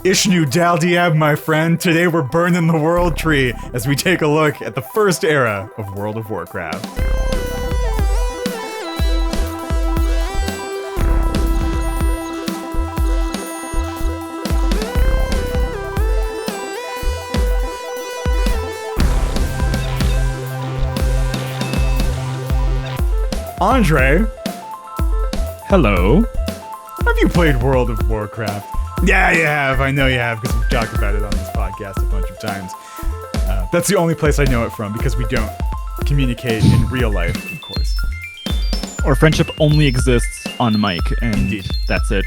Ishnu Daldiab, my friend. Today we're burning the world tree as we take a look at the first era of World of Warcraft. Andre, hello. Have you played World of Warcraft? Yeah, you have. I know you have because we've talked about it on this podcast a bunch of times. That's the only place I know it from because we don't communicate in real life, of course. Our friendship only exists on mic, and Indeed. That's it.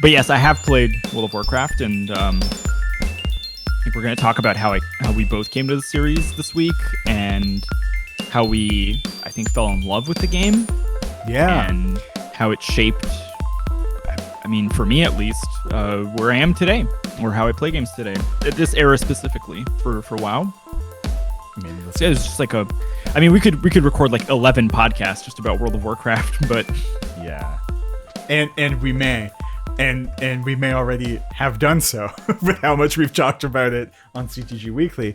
But yes, I have played World of Warcraft, and I think we're going to talk about how we both came to the series this week, and how we, I think, fell in love with the game. Yeah. And how it shaped, I mean, for me at least, where I am today, or how I play games today. At this era specifically, for WoW. I mean, It's just like we could record like 11 podcasts just about World of Warcraft, but yeah. And we may. And we may already have done so with how much we've talked about it on CTG Weekly.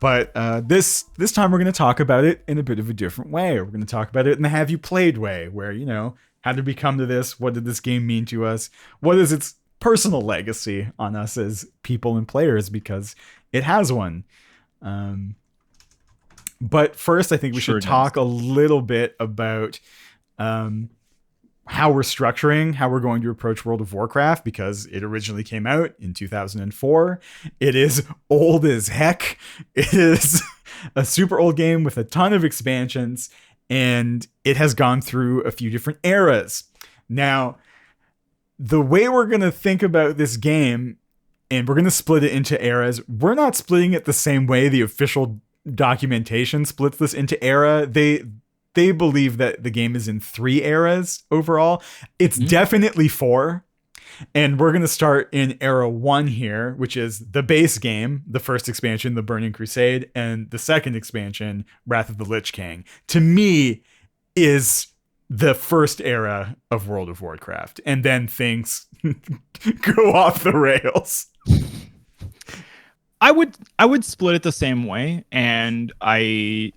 But this time we're going to talk about it in a bit of a different way. We're going to talk about it in the Have You Played way, where, you know, how did we come to this? What did this game mean to us? What is its personal legacy on us as people and players? Because it has one. But first, I think we should talk a little bit about how we're structuring, how we're going to approach World of Warcraft, because it originally came out in 2004. It is old as heck. It is a super old game with a ton of expansions, and it has gone through a few different eras. Now, the way we're going to think about this game, and we're going to split it into eras, we're not splitting it the same way the official documentation splits this into era. They believe that the game is in 3 eras overall. It's definitely 4. And we're going to start in era 1 here, which is the base game, the first expansion, the Burning Crusade, and the second expansion, Wrath of the Lich King. To me, is the first era of World of Warcraft. And then things go off the rails. I would split it the same way, and I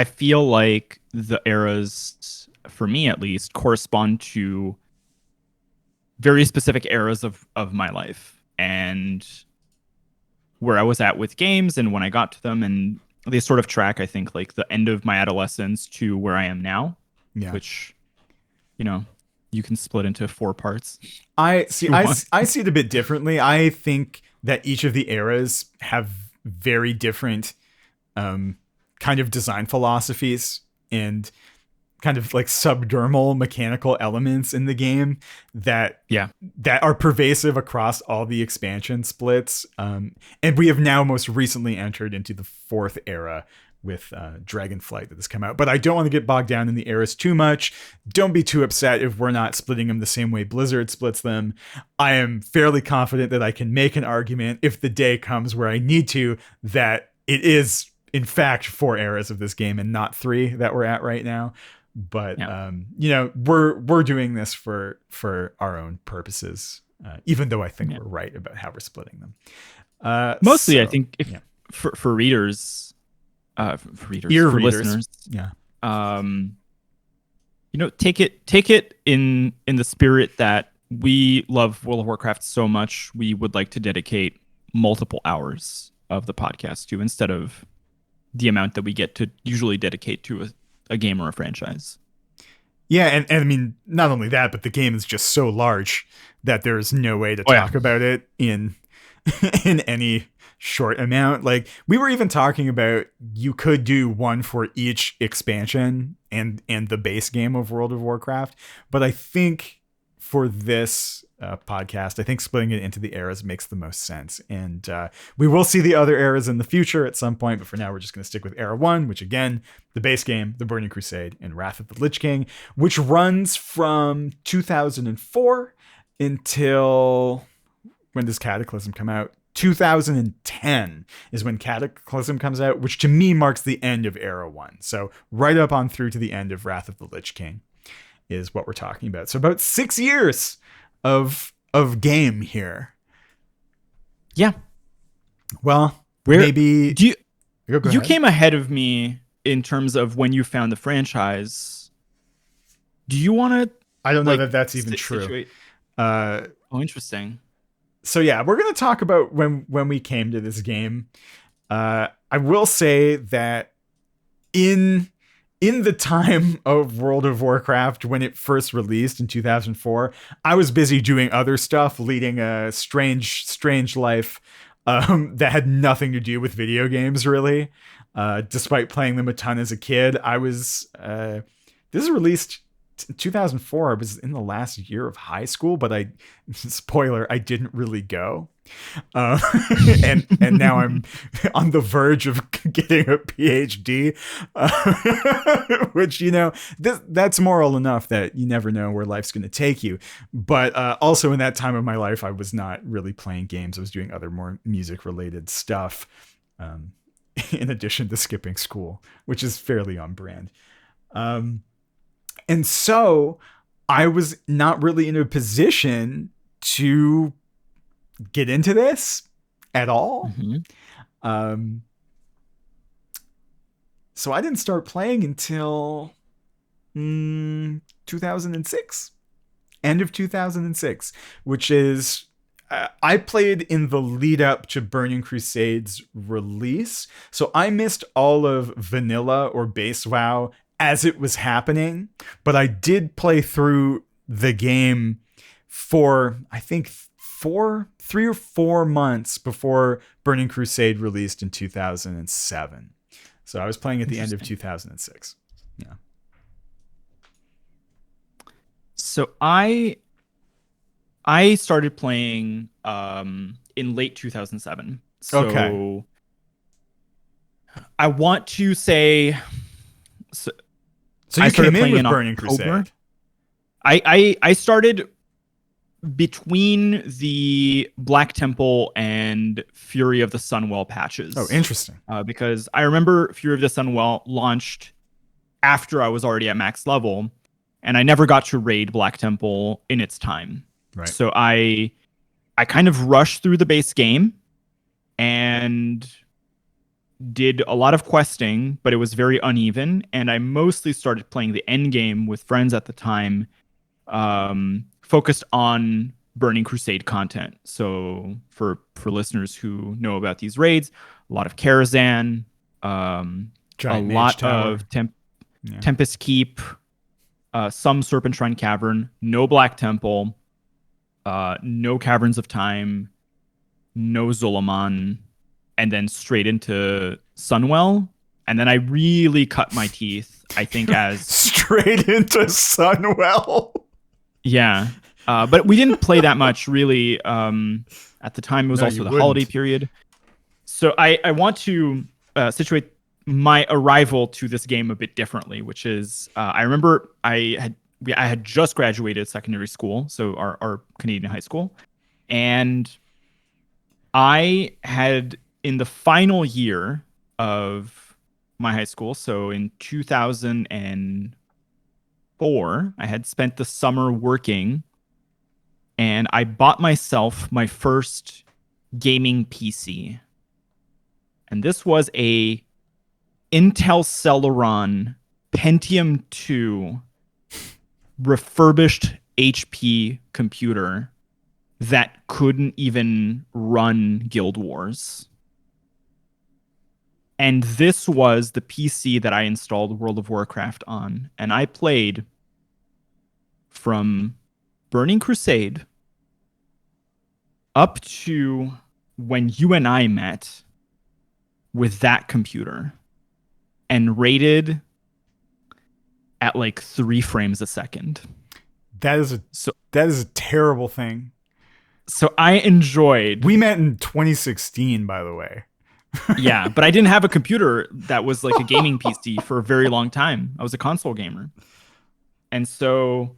feel like the eras, for me at least, correspond to very specific eras of my life and where I was at with games and when I got to them. And they sort of track, I think, like the end of my adolescence to where I am now, which, you know, you can split into 4 parts. I see it a bit differently. I think that each of the eras have very different kind of design philosophies and kind of like subdermal mechanical elements in the game that are pervasive across all the expansion splits. And we have now most recently entered into the 4th era with Dragonflight that has come out. But I don't want to get bogged down in the eras too much. Don't be too upset if we're not splitting them the same way Blizzard splits them. I am fairly confident that I can make an argument if the day comes where I need to, that it is in fact 4 eras of this game and not 3 that we're at right now. But you know, we're doing this for our own purposes, even though I think we're right about how we're splitting them. Mostly, I think for readers, for listeners, you know, take it in the spirit that we love World of Warcraft so much, we would like to dedicate multiple hours of the podcast to, instead of the amount that we get to usually dedicate to a game or a franchise. Yeah, and I mean, not only that, but the game is just so large that there's no way to talk about it in any short amount. Like, we were even talking about, you could do one for each expansion and the base game of World of Warcraft, but I think for this podcast, I think splitting it into the eras makes the most sense. And we will see the other eras in the future at some point, but for now we're just going to stick with era 1, which again, the base game, the Burning Crusade, and Wrath of the Lich King, which runs from 2004 until, when does Cataclysm come out? 2010 is when Cataclysm comes out, which to me marks the end of era 1. So right up on through to the end of Wrath of the Lich King is what we're talking about. So about 6 years of of game here. Yeah. Well, Where maybe do you go you ahead. came ahead of me in terms of when you found the franchise. Do you want to I don't know like that that's even true. situate? Uh, Oh, interesting. so yeah, we're gonna talk about when we came to this game. I will say that in the time of World of Warcraft when it first released in 2004, I was busy doing other stuff, leading a strange life that had nothing to do with video games, really. Despite playing them a ton as a kid, I was. This is released 2004. I was in the last year of high school, but spoiler, I didn't really go. Uh, and now I'm on the verge of getting a PhD, which that's moral enough that you never know where life's going to take you. But also in that time of my life, I was not really playing games. I was doing other more music related stuff, in addition to skipping school, which is fairly on brand. And so I was not really in a position to get into this at all. Mm-hmm. So I didn't start playing until 2006, end of 2006, which is I played in the lead up to Burning Crusade's release. So I missed all of vanilla or base WoW as it was happening, but I did play through the game for, I think, 3 or 4 months before Burning Crusade released in 2007. So I was playing at the end of 2006. Yeah. So I started playing in late 2007. So Okay. I want to say So you came in with Burning Crusade. I started between the Black Temple and Fury of the Sunwell patches. Oh, interesting. Because I remember Fury of the Sunwell launched after I was already at max level, and I never got to raid Black Temple in its time. Right. So I kind of rushed through the base game and did a lot of questing, but it was very uneven, and I mostly started playing the end game with friends at the time, focused on Burning Crusade content. So for listeners who know about these raids, a lot of Karazhan, a lot of Tempest Keep, some Serpent Shrine Cavern, no Black Temple, no Caverns of Time, no Zulaman, and then straight into Sunwell. And then I really cut my teeth, I think, as straight into Sunwell. Yeah. But we didn't play that much, really. At the time, it was also the holiday period. So I want to situate my arrival to this game a bit differently, which is I remember I had just graduated secondary school, so our Canadian high school. And I had, in the final year of my high school, so in 2004, I had spent the summer working, and I bought myself my first gaming PC. And this was a Intel Celeron Pentium 2 refurbished HP computer that couldn't even run Guild Wars. And this was the PC that I installed World of Warcraft on. And I played from Burning Crusade up to when you and I met with that computer and rated at like 3 frames a second. That is a terrible thing. So I enjoyed. We met in 2016, by the way. Yeah, but I didn't have a computer that was like a gaming PC for a very long time. I was a console gamer. And so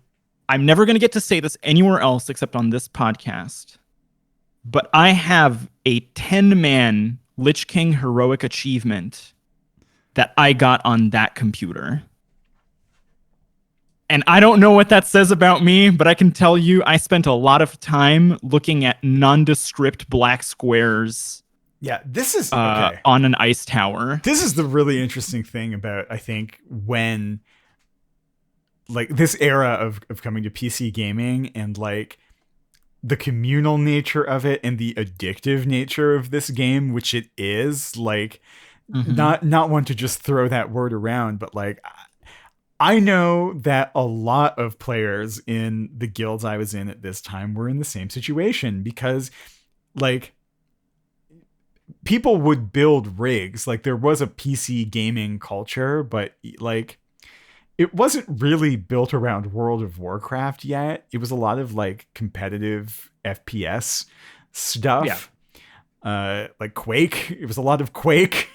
I'm never going to get to say this anywhere else except on this podcast. But I have a 10-man Lich King heroic achievement that I got on that computer. And I don't know what that says about me, but I can tell you I spent a lot of time looking at nondescript black squares Yeah, this is okay. on an ice tower. This is the really interesting thing about, I think, when like this era of coming to PC gaming and like the communal nature of it and the addictive nature of this game, which it is, like Mm-hmm. not one to just throw that word around, but like I know that a lot of players in the guilds I was in at this time were in the same situation because like people would build rigs. Like there was a PC gaming culture, but like it wasn't really built around World of Warcraft yet. It was a lot of like competitive FPS Yeah. stuff. Like Quake. It was a lot of Quake.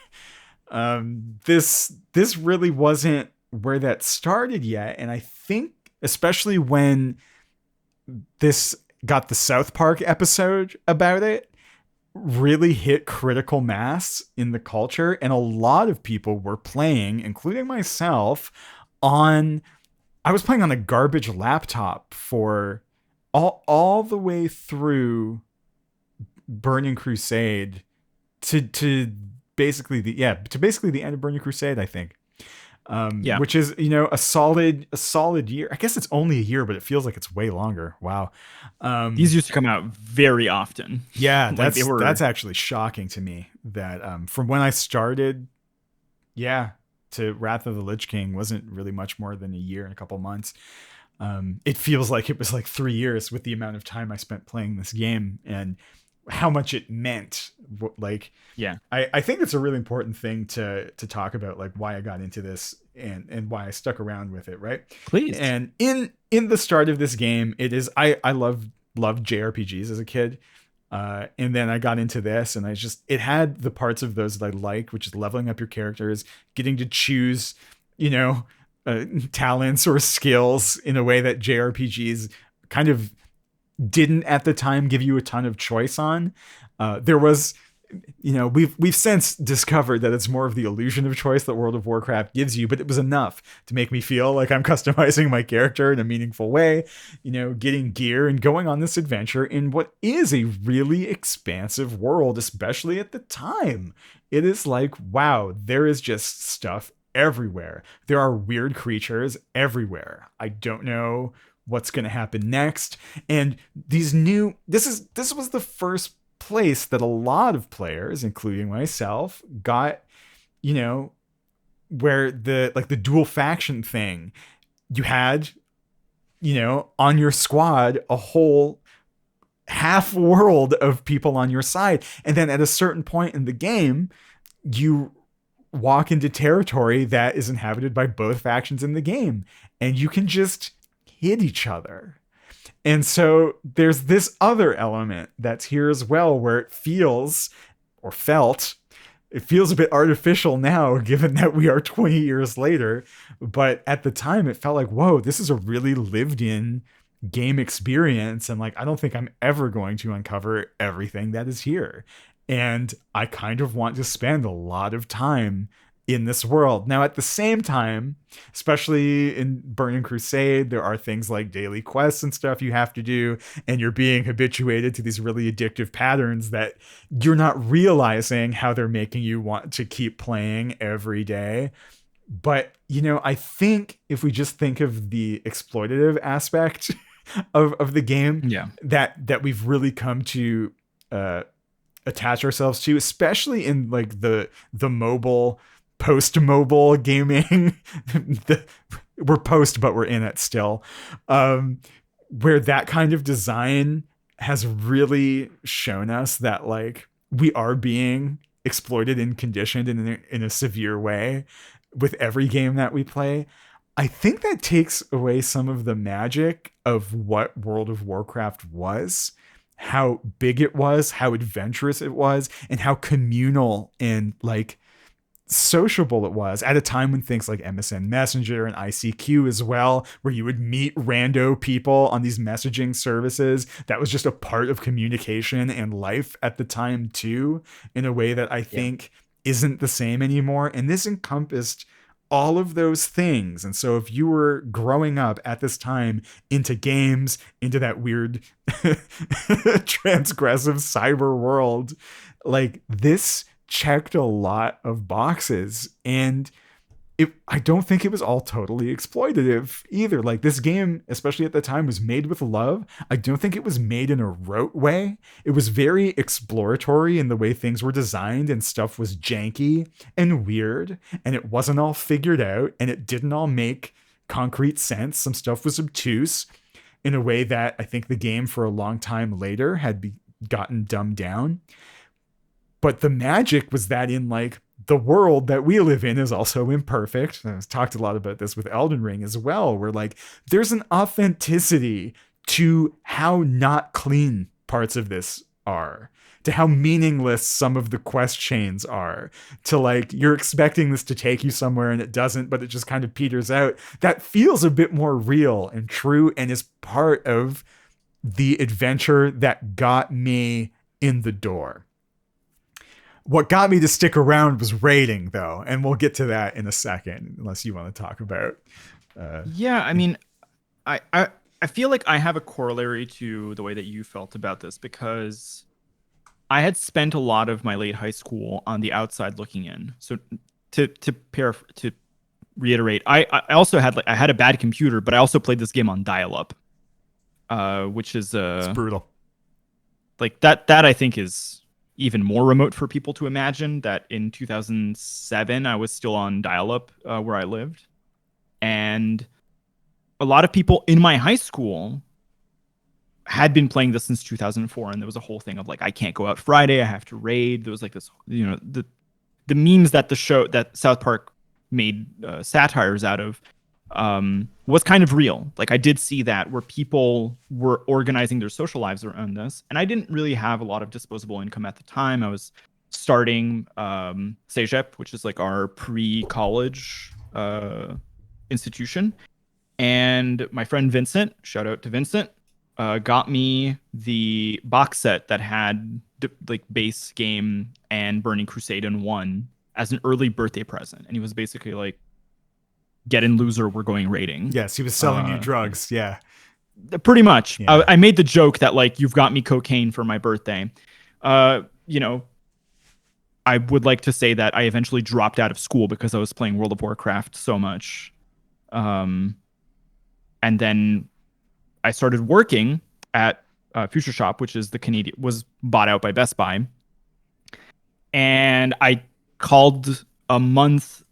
This really wasn't where that started yet, and I think especially when this got the South Park episode about it really hit critical mass in the culture, and a lot of people were playing, including myself, on I was playing on a garbage laptop for all the way through Burning Crusade to basically the end of Burning Crusade, I think. Yeah. Which is a solid year. I guess it's only a year, but it feels like it's way longer. Wow. These used to come out very often. Yeah, Like they that's were. actually shocking to me that from when I started, yeah, to Wrath of the Lich King wasn't really much more than a year and a couple months. It feels like it was like 3 years with the amount of time I spent playing this game and how much it meant. Like, Yeah. I think it's a really important thing to talk about, like why I got into this and why I stuck around with it, right? Please. And in the start of this game, it is I loved JRPGs as a kid. And then I got into this, and it had the parts of those that I like, which is leveling up your characters, getting to choose, you know, talents or skills in a way that JRPGs kind of didn't at the time give you a ton of choice on. There was, we've since discovered that it's more of the illusion of choice that World of Warcraft gives you, but it was enough to make me feel like I'm customizing my character in a meaningful way, getting gear and going on this adventure in what is a really expansive world, especially at the time. It is like, wow, there is just stuff everywhere. There are weird creatures everywhere. I don't know what's going to happen next. And this was the first place that a lot of players, including myself, got, where the dual faction thing, you had, on your squad a whole half world of people on your side. And then at a certain point in the game, you walk into territory that is inhabited by both factions in the game, and you can just hit each other. And so there's this other element that's here as well, where it feels or felt, it feels a bit artificial now, given that we are 20 years later. But at the time, it felt like, whoa, this is a really lived in game experience. And like, I don't think I'm ever going to uncover everything that is here. And I kind of want to spend a lot of time in this world. Now, at the same time, especially in Burning Crusade, there are things like daily quests and stuff you have to do, and you're being habituated to these really addictive patterns that you're not realizing how they're making you want to keep playing every day. But, I think if we just think of the exploitative aspect of the game, Yeah. that we've really come to attach ourselves to, especially in like the mobile, post-mobile gaming. We're post, but we're in it still. Where that kind of design has really shown us that like we are being exploited and conditioned in a severe way with every game that we play. I think that takes away some of the magic of what World of Warcraft was, how big it was, how adventurous it was, and how communal and like sociable it was at a time when things like MSN Messenger and ICQ as well, where you would meet rando people on these messaging services. That was just a part of communication and life at the time too, in a way that I think isn't the same anymore. And this encompassed all of those things. And so if you were growing up at this time into games, into that weird transgressive cyber world, like this checked a lot of boxes. And I don't think it was all totally exploitative either. Like this game, especially at the time, was made with love. I don't think it was made in a rote way. It was very exploratory in the way things were designed, and stuff was janky and weird, and it wasn't all figured out, and it didn't all make concrete sense. Some stuff was obtuse in a way that I think the game for a long time later had gotten dumbed down. But the magic was that in like the world that we live in is also imperfect. I've talked a lot about this with Elden Ring as well, where like there's an authenticity to how not clean parts of this are, to how meaningless some of the quest chains are, to like you're expecting this to take you somewhere and it doesn't, but it just kind of peters out. That feels a bit more real and true and is part of the adventure that got me in the door. What got me to stick around was rating, though, and we'll get to that in a second, unless you want to talk about. Yeah, I mean, I feel like I have a corollary to the way that you felt about this, because I had spent a lot of my late high school on the outside looking in. So to reiterate, I also had I had a bad computer, but I also played this game on dial-up, which is it's brutal. Like that I think is even more remote for people to imagine, that in 2007 I was still on dial-up where I lived. And a lot of people in my high school had been playing this since 2004, and there was a whole thing of like, I can't go out Friday, I have to raid. There was like this, you know, the memes that South Park made satires out of was kind of real. Like I did see that, where people were organizing their social lives around this, and I didn't really have a lot of disposable income at the time. I was starting Cégep, which is like our pre-college institution, and my friend Vincent, shout out to Vincent, got me the box set that had like base game and Burning Crusade in one as an early birthday present, and he was basically like, get in, loser, we're going raiding. Yes, he was selling you drugs. Yeah, pretty much. Yeah. I made the joke that like, you've got me cocaine for my birthday. You know, I would like to say that I eventually dropped out of school because I was playing World of Warcraft so much. And then I started working at Future Shop, which is was bought out by Best Buy. And I called a month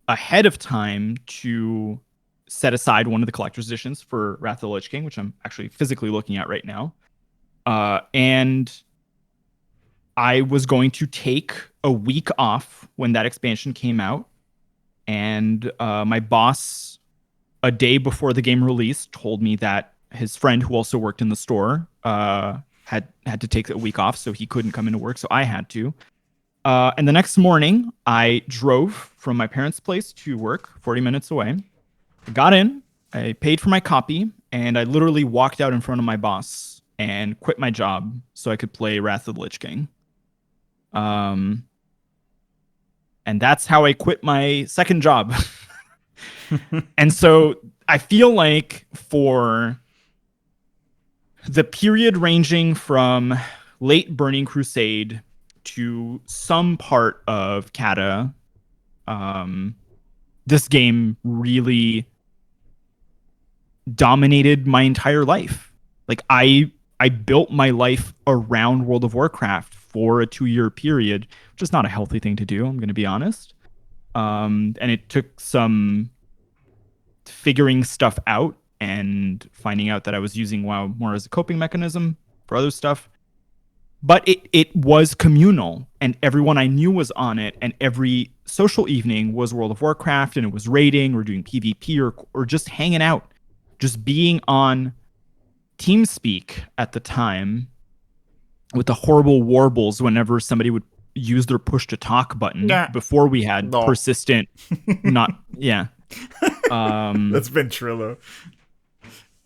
ahead of time to set aside one of the collector's editions for Wrath of the Lich King, which I'm actually physically looking at right now. And I was going to take a week off when that expansion came out. And my boss, a day before the game released, told me that his friend, who also worked in the store, had to take a week off, so he couldn't come into work, so I had to. And the next morning, I drove from my parents' place to work, 40 minutes away. I got in, I paid for my copy, and I literally walked out in front of my boss and quit my job so I could play Wrath of the Lich King. And that's how I quit my second job. And so I feel like for the period ranging from late Burning Crusade to some part of Kata, this game really dominated my entire life. Like I built my life around World of Warcraft for a 2-year period, which is not a healthy thing to do, I'm going to be honest. And it took some figuring stuff out and finding out that I was using WoW more as a coping mechanism for other stuff. But it was communal, and everyone I knew was on it, and every social evening was World of Warcraft, and it was raiding or doing PvP or just hanging out, just being on TeamSpeak at the time with the horrible warbles whenever somebody would use their push to talk button before we had persistent that's Ventrilo.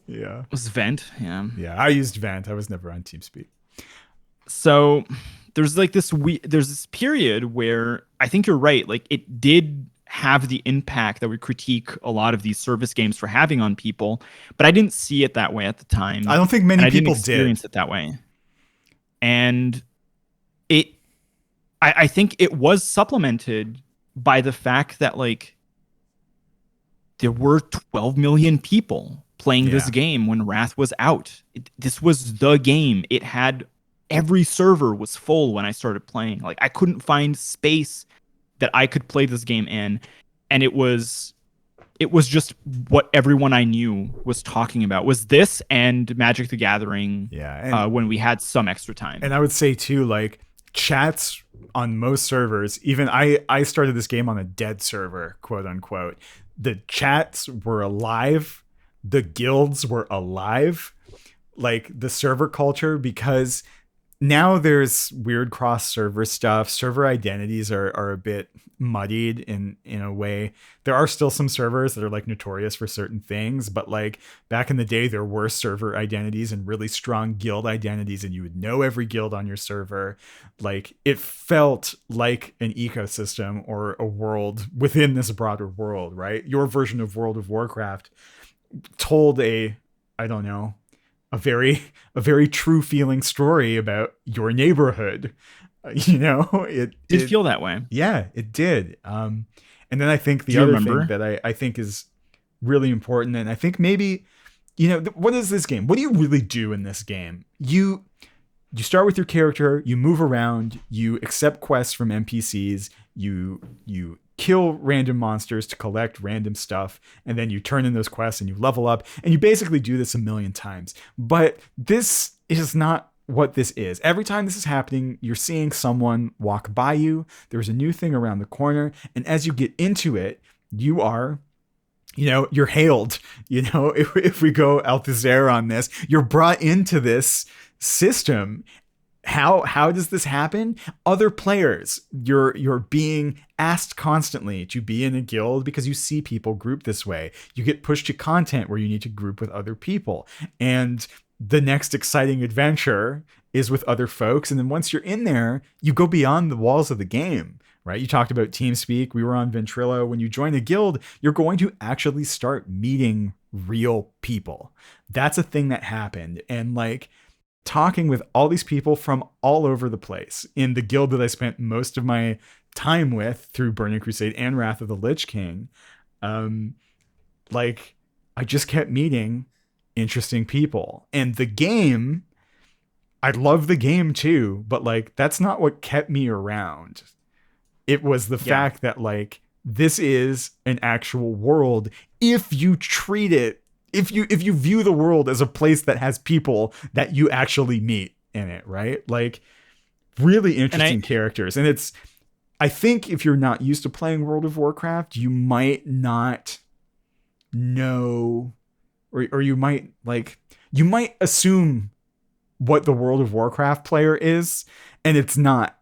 Yeah. It was Vent, yeah. Yeah, I used Vent. I was never on TeamSpeak. So there's like this period where I think you're right. Like it did have the impact that would critique a lot of these service games for having on people, but I didn't see it that way at the I time, don't think and many I didn't people did. experience it that way. And it, I think it was supplemented by the fact that like there were 12 million people playing this Yeah. game when Wrath was out. This was the game. It had every server was full when I started playing. Like I couldn't find space that I could play this game in, and it was just what everyone I knew was talking about was this and Magic the Gathering. Yeah. And When we had some extra time. I would say too, like chats on most servers, even I started this game on a dead server, quote unquote. The chats were alive, the guilds were alive, like the server culture, because now there's weird cross server stuff. Server identities are a bit muddied in a way. There are still some servers that are like notorious for certain things, but like back in the day there were server identities and really strong guild identities, and you would know every guild on your server. Like it felt like an ecosystem or a world within this broader world, right? Your version of World of Warcraft told a, I don't know, a very true feeling story about your neighborhood. It Did feel that way. yeah, it did. And then I think Do the you other remember? thing that I think is really important, and I think maybe, what is this game? What do you really do in this game? You start with your character, you move around, you accept quests from NPCs, you kill random monsters to collect random stuff, and then you turn in those quests and you level up, and you basically do this a million times. But this is not what this is. Every time this is happening, you're seeing someone walk by you, there's a new thing around the corner, and as you get into it, you are, you're hailed. If we go Althazar on this, you're brought into this system. How does this happen? Other players, you're being asked constantly to be in a guild because you see people group this way. You get pushed to content where you need to group with other people, and the next exciting adventure is with other folks. And then once you're in there, you go beyond the walls of the game, right? You talked about TeamSpeak. We were on Ventrilo. When you join a guild, you're going to actually start meeting real people. That's a thing that happened. And like talking with all these people from all over the place in the guild that I spent most of my time with through Burning Crusade and Wrath of the Lich King, like I just kept meeting interesting people. And the game, I love the game too, but like that's not what kept me around. It was the fact that like this is an actual world if you treat it, if you view the world as a place that has people that you actually meet in it, right? Like really interesting characters. And it's, I think if you're not used to playing World of Warcraft, you might not know, or you might assume what the World of Warcraft player is, and it's not.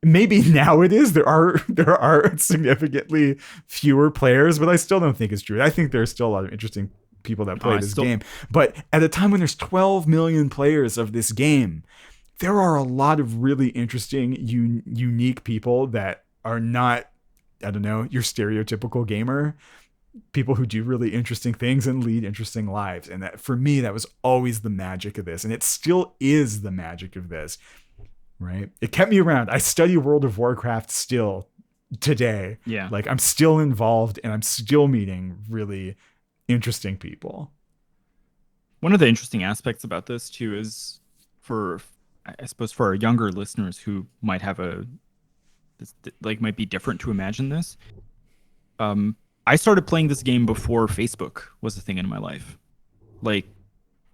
Maybe now it is. There are significantly fewer players, but I still don't think it's true. I think there's still a lot of interesting people that play this game. But at a time when there's 12 million players of this game, there are a lot of really interesting, unique people that are not, I don't know, your stereotypical gamer. People who do really interesting things and lead interesting lives. And that, for me, that was always the magic of this. And it still is the magic of this, right? It kept me around. I study World of Warcraft still today. Yeah. Like I'm still involved and I'm still meeting really interesting people. One of the interesting aspects about this too is I suppose for our younger listeners who might have might be different to imagine this. I started playing this game before Facebook was a thing in my life. Like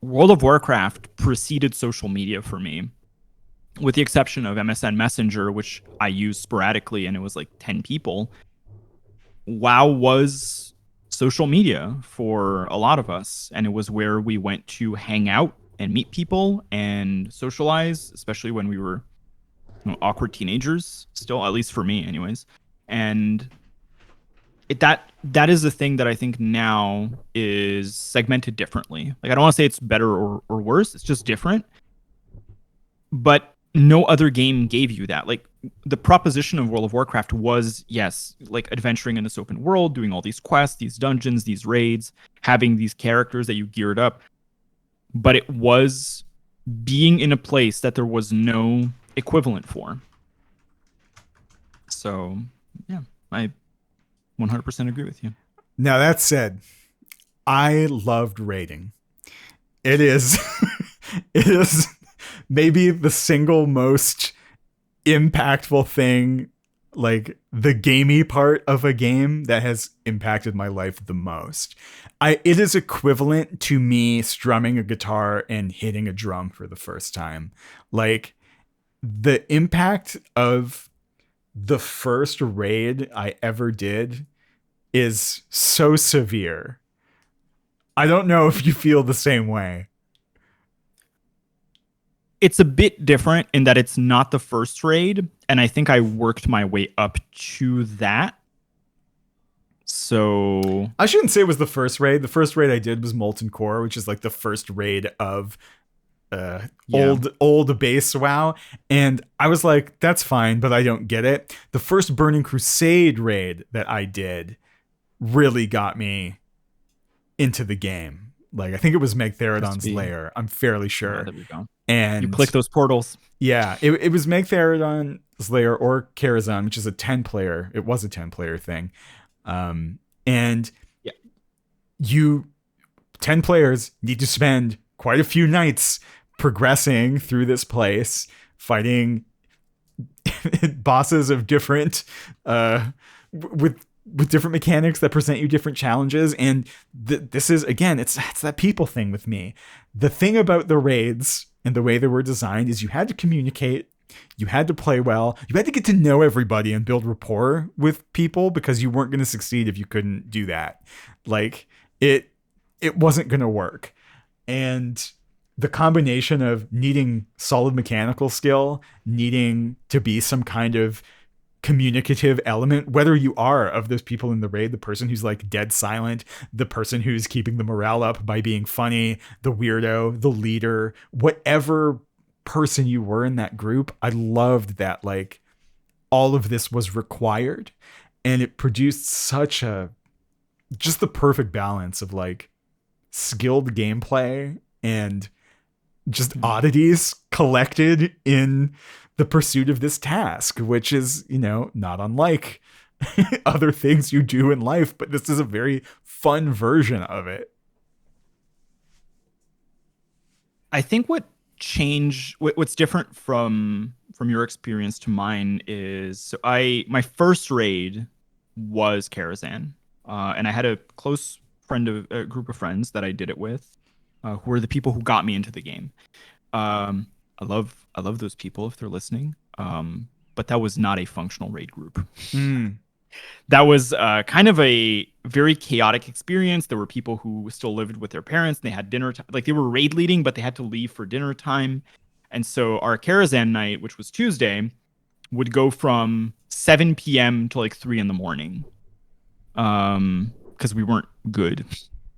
World of Warcraft preceded social media for me, with the exception of MSN Messenger, which I used sporadically and it was like 10 people. WoW was social media for a lot of us, and it was where we went to hang out and meet people and socialize, especially when we were awkward teenagers still, at least for me anyways. And that is the thing that I think now is segmented differently. Like I don't want to say it's better or worse, it's just different. But no other game gave you that. Like the proposition of World of Warcraft was, yes, like adventuring in this open world, doing all these quests, these dungeons, these raids, having these characters that you geared up. But it was being in a place that there was no equivalent for. So, yeah, I 100% agree with you. Now, that said, I loved raiding. It is it is maybe the single most impactful thing, like the gamey part of a game that has impacted my life the most. It is equivalent to me strumming a guitar and hitting a drum for the first time. Like the impact of the first raid I ever did is so severe. I don't know if you feel the same way. It's a bit different in that it's not the first raid, and I think I worked my way up to that. So I shouldn't say it was the first raid. The first raid I did was Molten Core, which is like the first raid of old base WoW, and I was like, that's fine, but I don't get it. The first Burning Crusade raid that I did really got me into the game. Like I think it was Megtherodon's lair. I'm fairly sure. Oh, there we go. And you click those portals. Yeah, it was Megtherodon's lair or Karazhan, which is a 10-player. It was a 10-player thing. And yeah, 10 players need to spend quite a few nights progressing through this place, fighting bosses of different with different mechanics that present you different challenges. And this is, again, it's that people thing with me. The thing about the raids and the way they were designed is you had to communicate, you had to play well, you had to get to know everybody and build rapport with people, because you weren't going to succeed if you couldn't do that. Like it wasn't going to work. And the combination of needing solid mechanical skill, needing to be some kind of communicative element, whether you are of those people in the raid, the person who's like dead silent, the person who's keeping the morale up by being funny, the weirdo, the leader, whatever person you were in that group, I loved that like all of this was required, and it produced such just the perfect balance of like skilled gameplay and just oddities collected in the pursuit of this task, which is, not unlike other things you do in life, but this is a very fun version of it. I think what's different from your experience to mine is, so my first raid was Karazhan, and I had a close a group of friends that I did it with, who were the people who got me into the game. I love those people if they're listening. But that was not a functional raid group. That was kind of a very chaotic experience. There were people who still lived with their parents, and they had dinner time. Like they were raid leading, but they had to leave for dinner time. And so our Karazhan night, which was Tuesday, would go from 7 p.m. to like 3 a.m. Because we weren't good.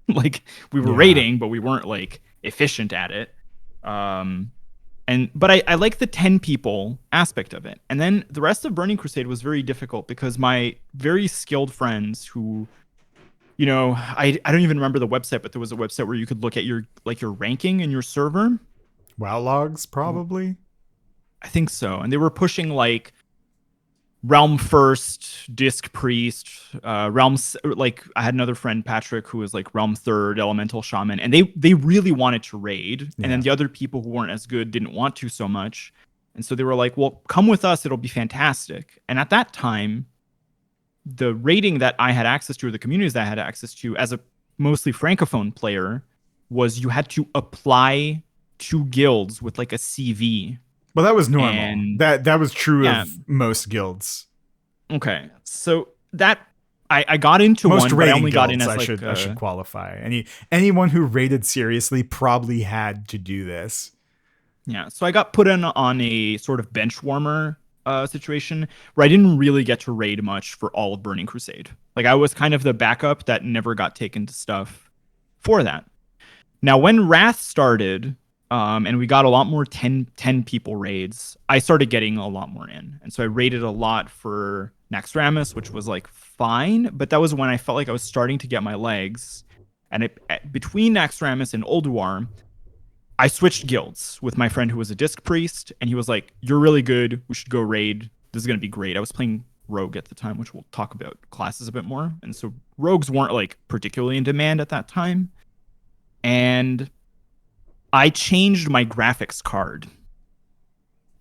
Like we were raiding, but we weren't like efficient at it. But I like the 10 people aspect of it. And then the rest of Burning Crusade was very difficult because my very skilled friends who, I don't even remember the website, but there was a website where you could look at your ranking in your server. WoW logs, probably. I think so. And they were pushing like Realm First, Disc Priest, Realms. Like I had another friend, Patrick, who was like Realm Third, Elemental Shaman, and they really wanted to raid, and then the other people who weren't as good didn't want to so much, and so they were like, "Well, come with us; it'll be fantastic." And at that time, the raiding that I had access to, or the communities that I had access to, as a mostly francophone player, was you had to apply to guilds with like a CV. Well, that was normal. And that was true of most guilds. Okay, so that I got into most one, but I only guilds, got in as I should qualify. Anyone who raided seriously probably had to do this. Yeah, so I got put in on a sort of bench warmer situation where I didn't really get to raid much for all of Burning Crusade. Like I was kind of the backup that never got taken to stuff for that. Now, when Wrath started, And we got a lot more 10 people raids. I started getting a lot more in. And so I raided a lot for Naxxramas, which was like fine. But that was when I felt like I was starting to get my legs. And between Naxxramas and Ulduar, I switched guilds with my friend who was a disc priest. And he was like, "You're really good. We should go raid. This is going to be great." I was playing Rogue at the time, which we'll talk about classes a bit more. And so Rogues weren't like particularly in demand at that time. And I changed my graphics card,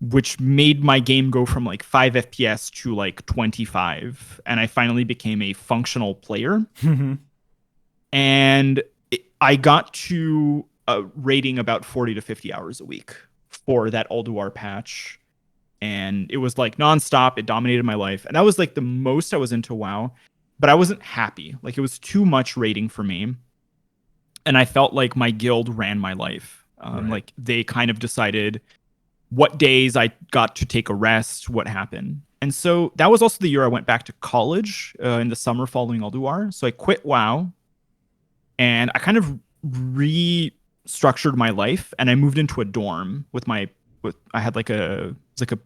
which made my game go from like 5 FPS to like 25. And I finally became a functional player. And I got to rating about 40 to 50 hours a week for that Ulduar patch. And it was like nonstop. It dominated my life. And that was like the most I was into WoW. But I wasn't happy. Like it was too much rating for me. And I felt like my guild ran my life. Right. Like they kind of decided what days I got to take a rest, what happened. And so that was also the year I went back to college in the summer following Ulduar. So I quit WoW and I kind of restructured my life and I moved into a dorm I had like a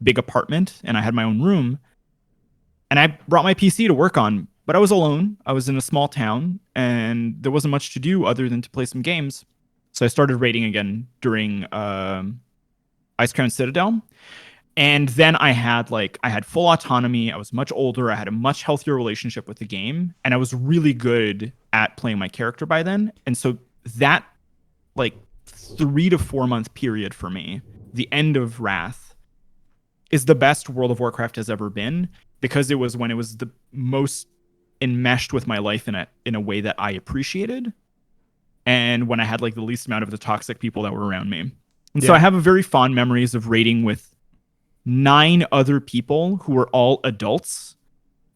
big apartment and I had my own room and I brought my PC to work on, but I was alone. I was in a small town and there wasn't much to do other than to play some games. So I started raiding again during Icecrown Citadel. And then I had full autonomy. I was much older. I had a much healthier relationship with the game. And I was really good at playing my character by then. And so that like 3 to 4 month period for me, the end of Wrath, is the best World of Warcraft has ever been, because it was when it was the most enmeshed with my life in a way that I appreciated, and when I had like the least amount of the toxic people that were around me. And so I have a very fond memories of raiding with 9 other people who are all adults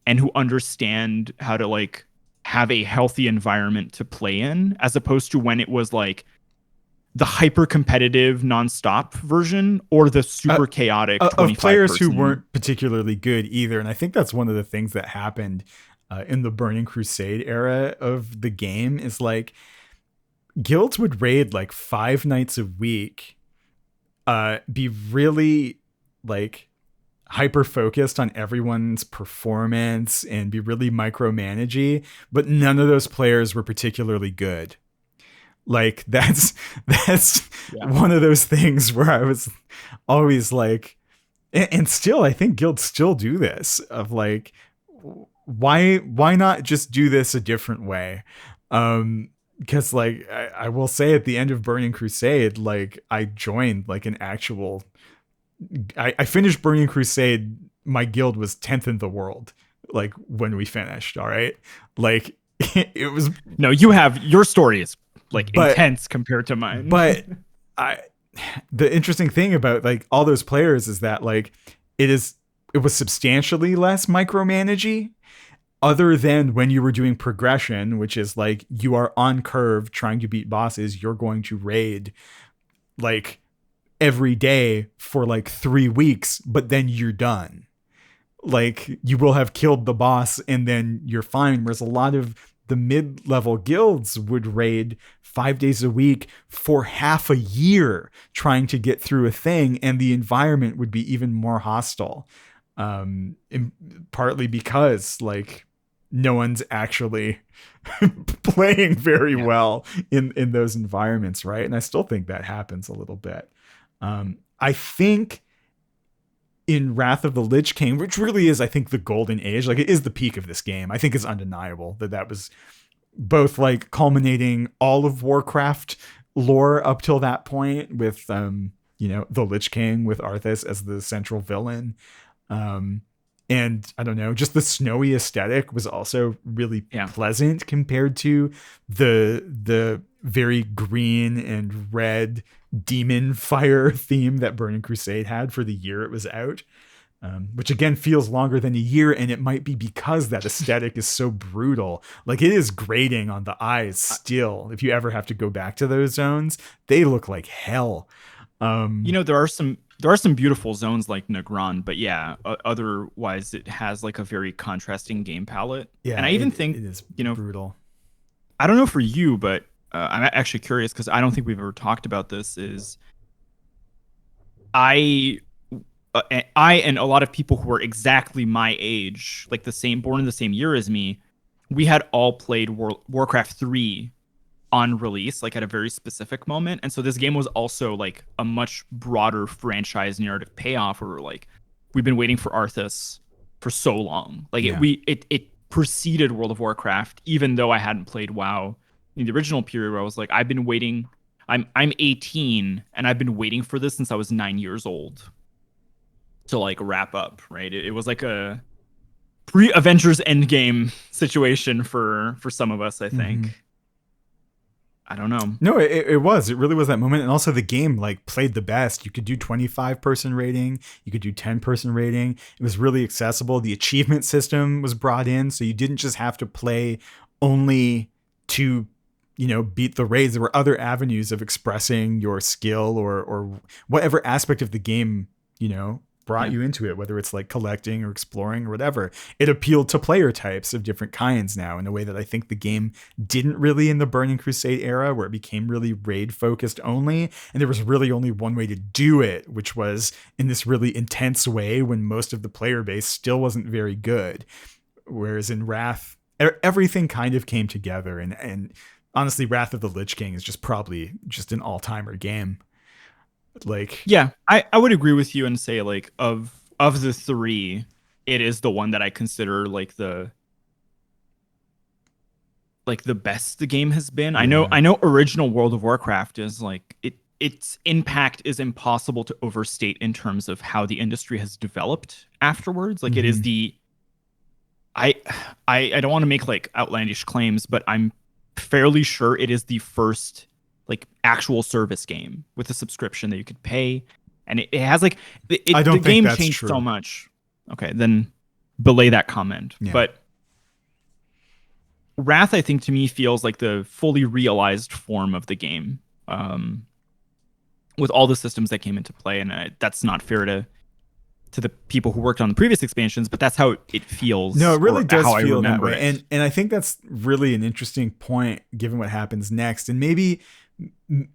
and who understand how to like have a healthy environment to play in, as opposed to when it was like the hyper competitive nonstop version or the super chaotic 25 of players person. who weren't particularly good either. And I think that's one of the things that happened in the Burning Crusade era of the game, is like guilds would raid like 5 nights a week, be really like hyper focused on everyone's performance and be really micromanagey, but none of those players were particularly good. Like that's one of those things where I was always like, and still I think guilds still do this, of like, why not just do this a different way? Because like I will say at the end of Burning Crusade, like I joined like an actual, I finished Burning Crusade. My guild was 10th in the world. Like when we finished, all right, like it was. No, your story is like intense compared to mine. But the interesting thing about like all those players is that like it was substantially less micromanagey, other than when you were doing progression, which is like you are on curve trying to beat bosses. You're going to raid like every day for like 3 weeks, but then you're done. Like you will have killed the boss and then you're fine. Whereas a lot of the mid-level guilds would raid 5 days a week for half a year trying to get through a thing, and the environment would be even more hostile. Partly because like no one's actually playing very well in those environments, right? And I still think that happens a little bit. I think in Wrath of the Lich King, which really is, I think, the golden age, like it is the peak of this game. I think it's undeniable that was both like culminating all of Warcraft lore up till that point with, the Lich King with Arthas as the central villain. And I don't know, just the snowy aesthetic was also really pleasant compared to the very green and red demon fire theme that Burning Crusade had for the year it was out, which again feels longer than a year. And it might be because that aesthetic is so brutal. Like it is grating on the eyes still. If you ever have to go back to those zones, they look like hell. There are some beautiful zones like Negron, but otherwise it has like a very contrasting game palette. Yeah, and I even think it is brutal. I don't know for you, but I'm actually curious because I don't think we've ever talked about this. Is I I and a lot of people who were exactly my age, like the same, born in the same year as me, we had all played Warcraft 3 on release, like at a very specific moment. And so this game was also like a much broader franchise narrative payoff where we're like, we've been waiting for Arthas for so long. Like Yeah. it preceded World of Warcraft, even though I hadn't played WoW in the original period where I was like, I've been waiting. I'm 18 and I've been waiting for this since I was 9 years old to like wrap up, right? It was like a pre-Avengers Endgame situation for some of us, I think. Mhm. I don't know. No, it was. It really was that moment. And also the game like played the best. You could do 25-person rating. You could do 10-person rating. It was really accessible. The achievement system was brought in. So you didn't just have to play only to, beat the raids. There were other avenues of expressing your skill or whatever aspect of the game, brought Yeah. you into it, whether it's like collecting or exploring or whatever. It appealed to player types of different kinds now in a way that I think the game didn't really in the Burning Crusade era, where it became really raid focused only. And there was really only one way to do it, which was in this really intense way when most of the player base still wasn't very good. Whereas in Wrath, everything kind of came together. And honestly, Wrath of the Lich King is just probably just an all-timer game. Like, Yeah, I would agree with you and say like of the three, it is the one that I consider like the best the game has been. yeah. I know original World of Warcraft is like its impact is impossible to overstate in terms of how the industry has developed afterwards. Like it is Mhm. the I I don't want to make like outlandish claims, but I'm fairly sure it is the first like actual service game with a subscription that you could pay, and it has like I the don't think game that's changed so true. much. Okay, then belay that comment. Yeah. But Wrath, I think to me feels like the fully realized form of the game, with all the systems that came into play, and that's not fair to the people who worked on the previous expansions, but that's how it No, feels, it really or does how I feel that remember way. it. And I think that's really an interesting point given what happens next. And maybe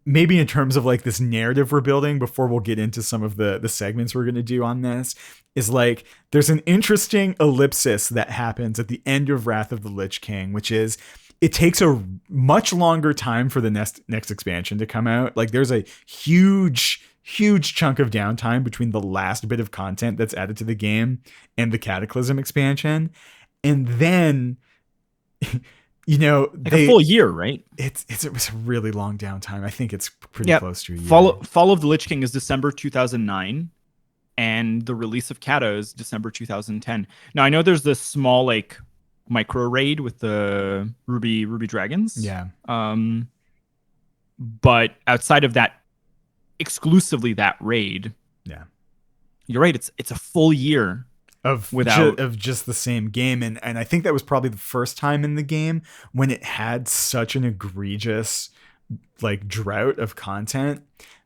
in terms of like this narrative we're building before we'll get into some of the segments we're going to do on this, is like there's an interesting ellipsis that happens at the end of Wrath of the Lich King, which is it takes a much longer time for the next expansion to come out. Like there's a huge chunk of downtime between the last bit of content that's added to the game and the Cataclysm expansion. And then Like a full year, right? it was a really long downtime. I think it's pretty Yeah. close to a year. Fall of the Lich King is December 2009, and the release of Kata is December 2010. Now I know there's this small like micro raid with the Ruby Dragons. Yeah. But outside of that, exclusively that raid, Yeah. you're right. It's a full year without. Of just the same game. And I think that was probably the first time in the game when it had such an egregious like drought of content.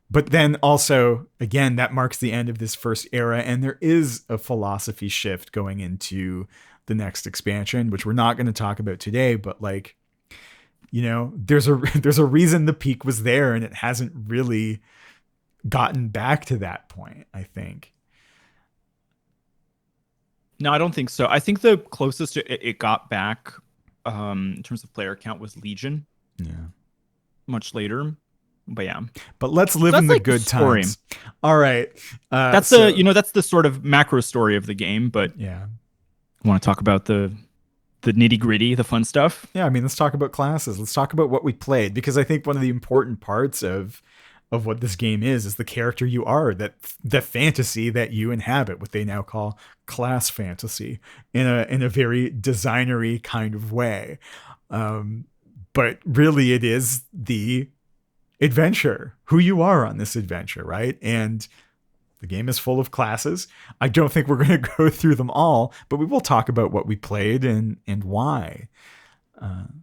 But then also, again, that marks the end of this first era, and there is a philosophy shift going into the next expansion, which we're not going to talk about today, but like, there's a reason the peak was there and it hasn't really gotten back to that point, I think. No, I don't think so. I think the closest it got back, in terms of player count, was Legion. Yeah. Much later, but yeah. But let's live in the good times. All right. That's that's the sort of macro story of the game. But yeah, I want to talk about the nitty gritty, the fun stuff. Yeah, I mean, let's talk about classes. Let's talk about what we played, because I think one of the important parts of what this game is the character you are, that the fantasy that you inhabit, what they now call class fantasy, in a very designery kind of way. But really, it is the adventure, who you are on this adventure, right? And the game is full of classes. I don't think we're going to go through them all, but we will talk about what we played and why.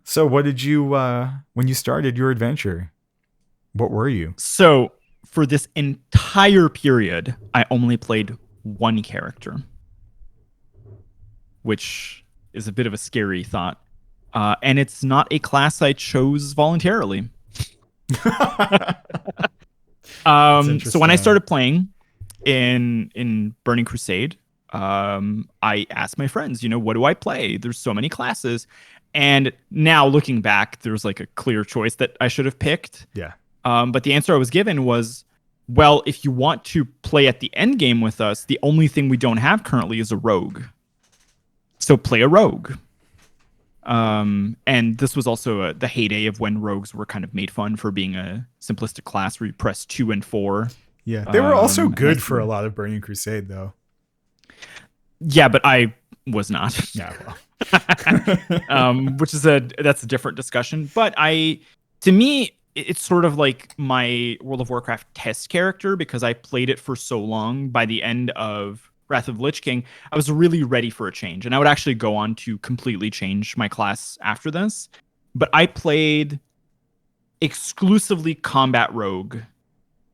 So what did you, when you started your adventure, what were you? So for this entire period, I only played one character, which is a bit of a scary thought. And it's not a class I chose voluntarily. So when I started playing, in Burning Crusade, I asked my friends, what do I play? There's so many classes. And now looking back, there's like a clear choice that I should have picked. Yeah. But the answer I was given was, well, if you want to play at the end game with us, the only thing we don't have currently is a rogue. So play a rogue. And this was also the heyday of when rogues were kind of made fun for being a simplistic class where you press 2 and 4. Yeah, they were also good for a lot of Burning Crusade, though. Yeah, but I was not. Yeah, well. Which is that's a different discussion. But to me, it's sort of like my World of Warcraft test character because I played it for so long. By the end of Wrath of the Lich King, I was really ready for a change, and I would actually go on to completely change my class after this. But I played exclusively combat rogue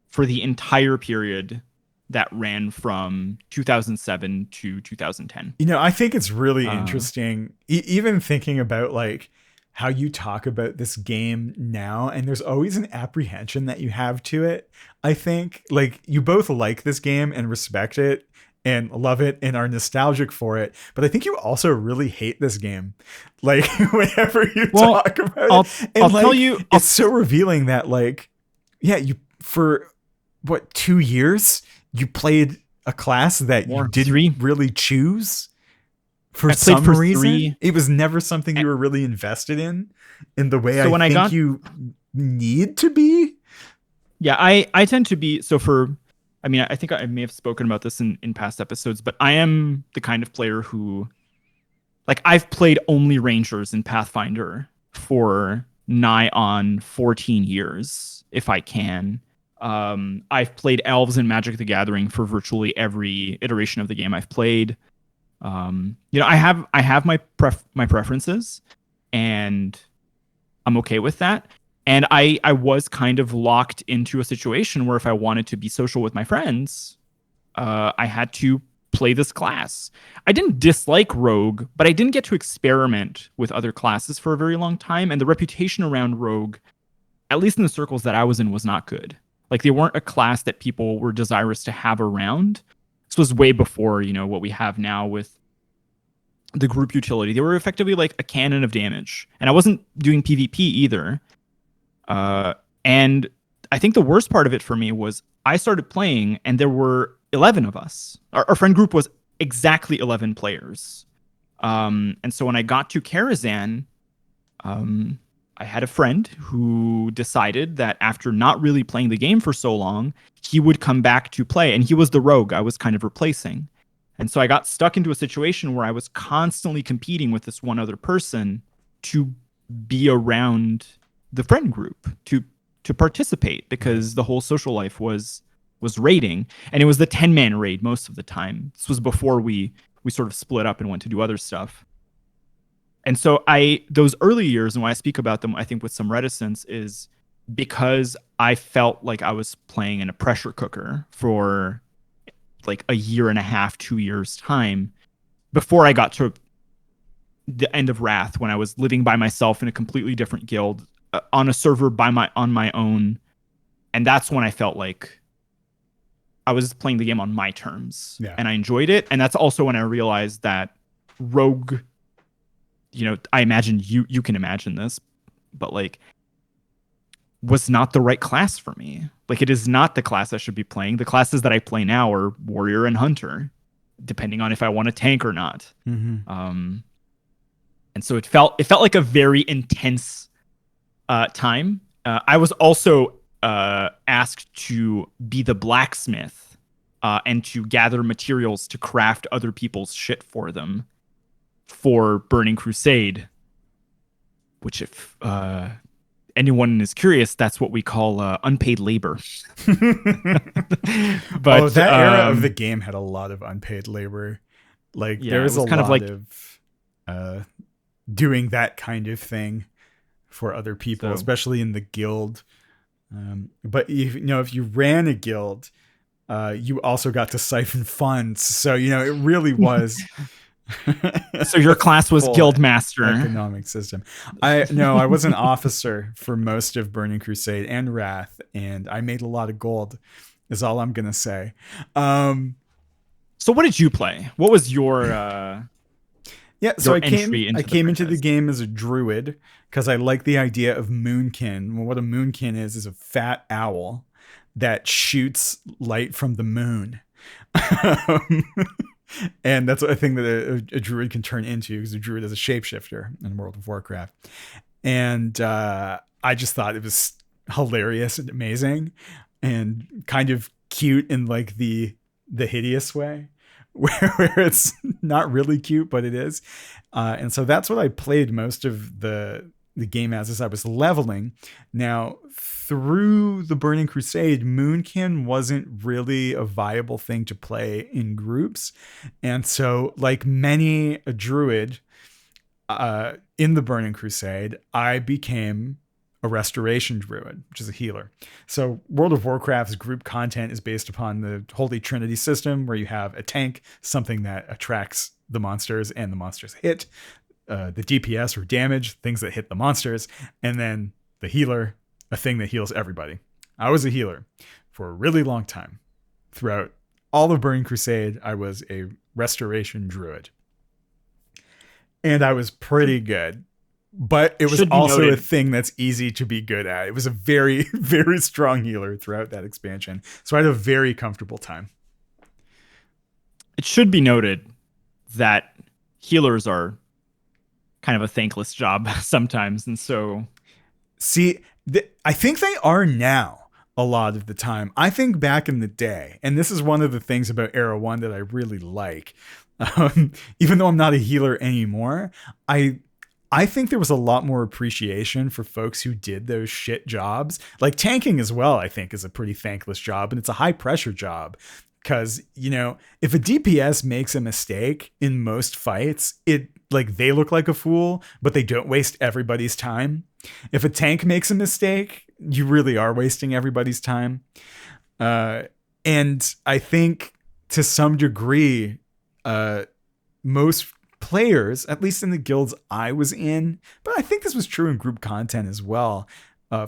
for the entire period that ran from 2007 to 2010. I think it's really interesting, even thinking about like how you talk about this game now, and there's always an apprehension that you have to it. I think like you both like this game and respect it and love it and are nostalgic for it, but I think you also really hate this game. Like whenever you talk about it, and I'll like, tell you, it's so revealing that like, yeah, you for what 2 years you played a class that you didn't really choose for some reason. 3. It was never something you were really invested in the way I think you need to be. Yeah, I tend to be. So I think I may have spoken about this in past episodes, but I am the kind of player who, like, I've played only Rangers in Pathfinder for nigh on 14 years, if I can. I've played elves in Magic the Gathering for virtually every iteration of the game I've played. I have my preferences, and I'm okay with that. And I was kind of locked into a situation where if I wanted to be social with my friends, I had to play this class. I didn't dislike Rogue, but I didn't get to experiment with other classes for a very long time. And the reputation around Rogue, at least in the circles that I was in, was not good. Like, they weren't a class that people were desirous to have around. This was way before, what we have now with the group utility. They were effectively like a cannon of damage. And I wasn't doing PvP either. And I think the worst part of it for me was I started playing and there were 11 of us. Our friend group was exactly 11 players. And so when I got to Karazhan, I had a friend who decided that after not really playing the game for so long, he would come back to play. And he was the rogue I was kind of replacing. And so I got stuck into a situation where I was constantly competing with this one other person to be around the friend group, to participate, because the whole social life was raiding. And it was the 10-man raid most of the time. This was before we sort of split up and went to do other stuff. And so those early years, and why I speak about them, I think with some reticence, is because I felt like I was playing in a pressure cooker for like a year and a half, 2 years time before I got to the end of Wrath, when I was living by myself in a completely different guild on a server on my own. And that's when I felt like I was playing the game on my terms, and I enjoyed it. And that's also when I realized that Rogue, I imagine you can imagine this, but like, was not the right class for me. Like, it is not the class I should be playing. The classes that I play now are Warrior and Hunter, depending on if I want to tank or not. Mm-hmm. And so it felt like a very intense time. I was also asked to be the blacksmith and to gather materials to craft other people's shit for them for Burning Crusade, which, if anyone is curious, that's what we call unpaid labor. But that era of the game had a lot of unpaid labor. Like, there was a lot of doing that kind of thing for other people, especially in the guild. But if you ran a guild, you also got to siphon funds. So it really was. So your class was Guildmaster. Economic system. I was an officer for most of Burning Crusade and Wrath, and I made a lot of gold. is all I'm gonna say. Um, So what did you play? What was yeah, so your I came entry I into the came into the franchise? game as a druid because I like the idea of moonkin. Well, what a moonkin is a fat owl that shoots light from the moon. Um, and that's a thing that a druid can turn into, because a druid is a shapeshifter in World of Warcraft. And I just thought it was hilarious and amazing, and kind of cute in like the hideous way, where it's not really cute, but it is. And so that's what I played most of the game as I was leveling. Now, through the Burning Crusade, Moonkin wasn't really a viable thing to play in groups. And so, like many a druid in the Burning Crusade, I became a restoration druid, which is a healer. So World of Warcraft's group content is based upon the Holy Trinity system, where you have a tank, something that attracts the monsters and the monsters hit, the DPS or damage, things that hit the monsters, and then the healer, a thing that heals everybody. I was a healer for a really long time. Throughout all of Burning Crusade, I was a restoration druid. And I was pretty good. But it was Should be also a noted. thing that's easy to be good at. It was a very, very strong healer throughout that expansion. So I had a very comfortable time. It should be noted that healers are kind of a thankless job sometimes, and so See, I think they are now a lot of the time. I think back in the day, and this is one of the things about Era 1 that I really like, even though I'm not a healer anymore, I think there was a lot more appreciation for folks who did those shit jobs. Like tanking as well, I think, is a pretty thankless job, and it's a high pressure job. Because, you know, if a DPS makes a mistake in most fights, it like they look like a fool, but they don't waste everybody's time. If a tank makes a mistake, you really are wasting everybody's time. And I think to some degree, most players, at least in the guilds I was in, but I think this was true in group content as well,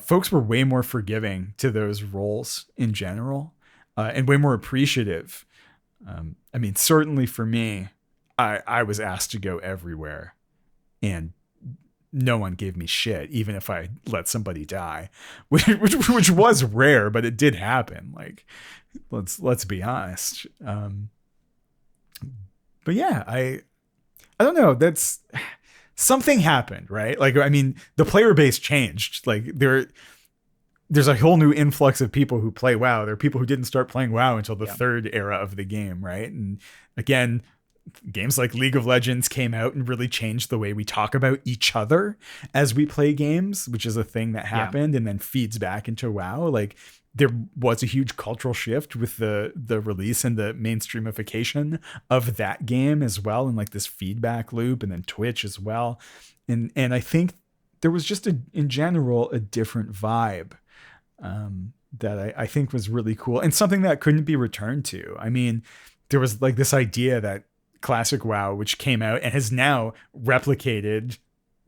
folks were way more forgiving to those roles in general, and way more appreciative. I mean, certainly for me, I was asked to go everywhere, and no one gave me shit, even if I let somebody die, which was rare, but it did happen. Like, let's be honest. But yeah, I don't know. That's something happened, right? Like, I mean, the player base changed. Like there's a whole new influx of people who play WoW. There are people who didn't start playing WoW until the third era of the game, right? And again, games like League of Legends came out and really changed the way we talk about each other as we play games, which is a thing that happened and then feeds back into WoW. Like there was a huge cultural shift with the release and the mainstreamification of that game as well, and like this feedback loop, and then Twitch as well. And I think there was just in general a different vibe that I think was really cool, and something that couldn't be returned to. I mean, there was like this idea that classic WoW, which came out and has now replicated,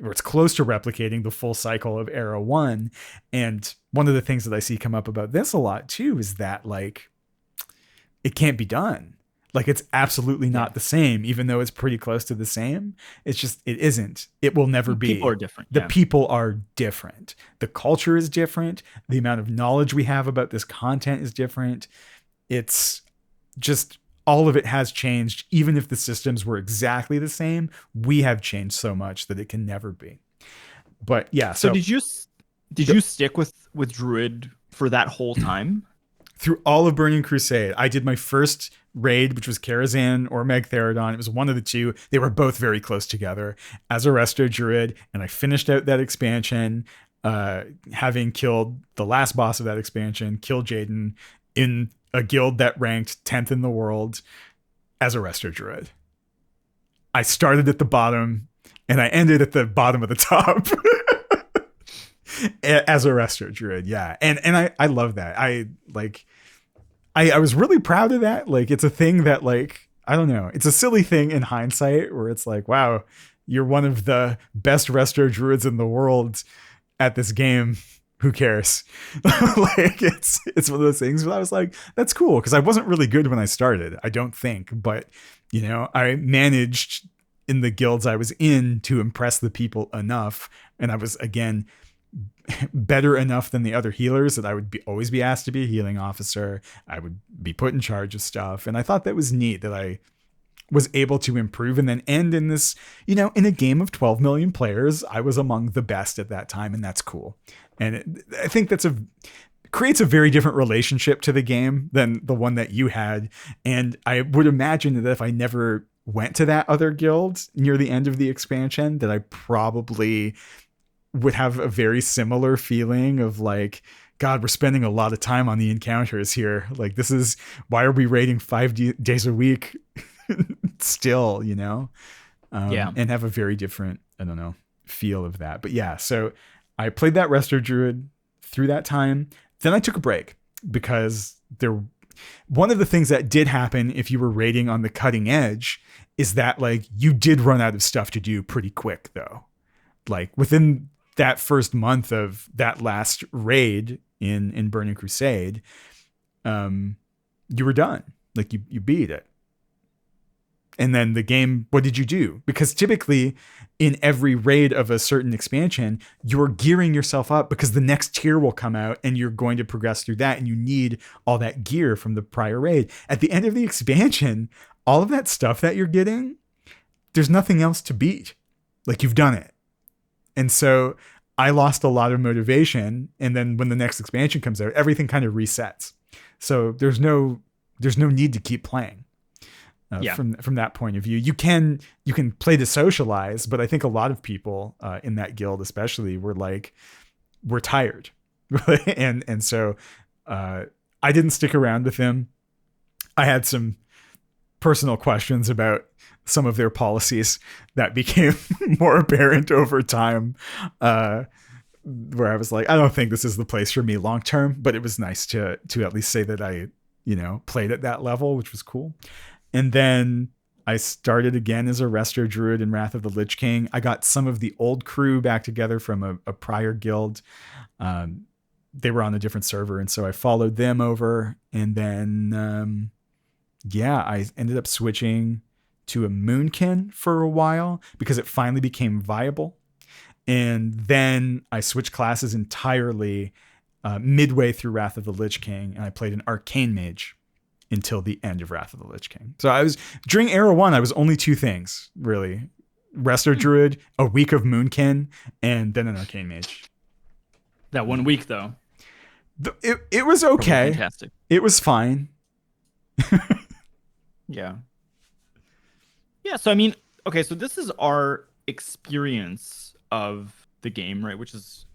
or it's close to replicating, the full cycle of Era 1. And one of the things that I see come up about this a lot too is that like it can't be done. Like it's absolutely not the same, even though it's pretty close to the same. It's just, it isn't. It will never be. People are different. The people are different. The culture is different. The amount of knowledge we have about this content is different. It's just, all of it has changed. Even if the systems were exactly the same, we have changed so much that it can never be. But yeah. So did you stick with Druid for that whole time? Through all of Burning Crusade, I did my first raid, which was Karazhan or Magtheridon. It was one of the two. They were both very close together, as a Resto Druid, and I finished out that expansion, having killed the last boss of that expansion, killed Jaden in a guild that ranked 10th in the world as a Resto Druid. I started at the bottom and I ended at the bottom of the top as a Resto Druid. Yeah. And I love that. I was really proud of that. Like, it's a thing that, like, I don't know. It's a silly thing in hindsight where it's like, wow, you're one of the best Resto Druids in the world at this game. who cares? Like it's one of those things. But I was like, that's cool because I wasn't really good when I started. I don't think, but I managed in the guilds I was in to impress the people enough, and I was again better enough than the other healers that I would always be asked to be a healing officer. I would be put in charge of stuff, and I thought that was neat that I was able to improve and then end in this, in a game of 12 million players. I was among the best at that time, and that's cool. And I think creates a very different relationship to the game than the one that you had. And I would imagine that if I never went to that other guild near the end of the expansion, that I probably would have a very similar feeling of like, God, we're spending a lot of time on the encounters here. Like, why are we raiding 5 days a week still, Yeah. and have a very different, I don't know, feel of that. But yeah, so I played that Resto Druid through that time. Then I took a break because one of the things that did happen if you were raiding on the cutting edge is that like you did run out of stuff to do pretty quick though. Like within that first month of that last raid in Burning Crusade, you were done. Like you beat it. And then the game, what did you do? Because typically in every raid of a certain expansion, you're gearing yourself up because the next tier will come out and you're going to progress through that. And you need all that gear from the prior raid. At the end of the expansion, all of that stuff that you're getting, there's nothing else to beat. Like you've done it. And so I lost a lot of motivation. And then when the next expansion comes out, everything kind of resets. So there's no need to keep playing. From that point of view, you can play to socialize, but I think a lot of people in that guild, especially, were tired, and so I didn't stick around with them. I had some personal questions about some of their policies that became more apparent over time, where I was like, I don't think this is the place for me long term. But it was nice to at least say that I played at that level, which was cool. And then I started again as a Resto Druid in Wrath of the Lich King. I got some of the old crew back together from a prior guild. They were on a different server, and so I followed them over. And then, I ended up switching to a Moonkin for a while because it finally became viable. And then I switched classes entirely midway through Wrath of the Lich King, and I played an Arcane Mage until the end of Wrath of the Lich King. So during Era 1, I was only two things, really. Resto Druid, a week of Moonkin, and then an Arcane Mage. That 1 week, though. It was okay. Fantastic. It was fine. Yeah. Yeah, so I mean, okay, so this is our experience of the game, right? Which is,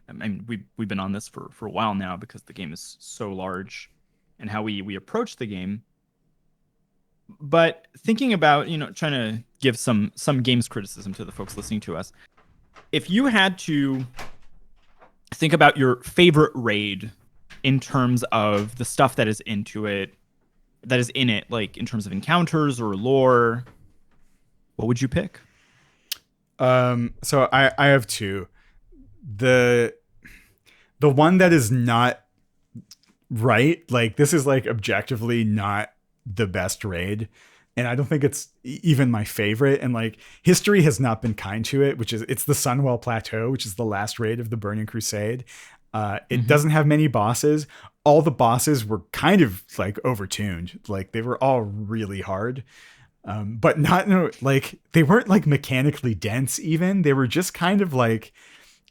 I mean, we've been on this for a while now because the game is so large. And how we approach the game. But thinking about, trying to give some games criticism to the folks listening to us. If you had to think about your favorite raid in terms of the stuff that is in it, like in terms of encounters or lore, what would you pick? So I have two. The one that is not right, like this is like objectively not the best raid, and I don't think it's even my favorite, and like history has not been kind to it, it's the Sunwell Plateau, which is the last raid of the Burning Crusade. It doesn't have many bosses. All the bosses were kind of like overtuned, like they were all really hard, but they weren't like mechanically dense even. They were just kind of like,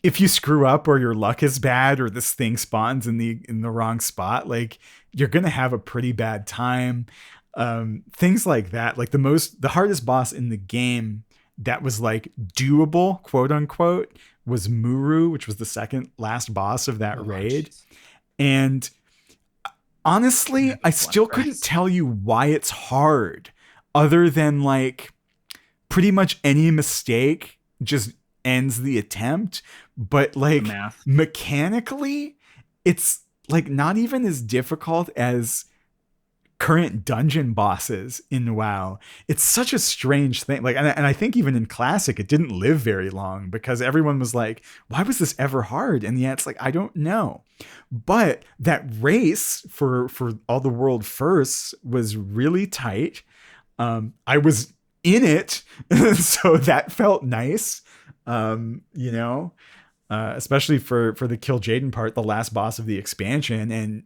if you screw up or your luck is bad or this thing spawns in the wrong spot, like you're going to have a pretty bad time. Things like that. Like the hardest boss in the game that was like doable, quote unquote, was Muru, which was the second last boss of that raid. Geez. And honestly, I still couldn't tell you why it's hard other than like pretty much any mistake just ends the attempt. But like mechanically, it's like not even as difficult as current dungeon bosses in WoW. It's such a strange thing. Like, and I think even in Classic, it didn't live very long because everyone was like, why was this ever hard? And yeah, it's like, I don't know. But that race for all the world firsts was really tight. I was in it, so that felt nice. You know, especially for the Kill Jaden part, the last boss of the expansion, and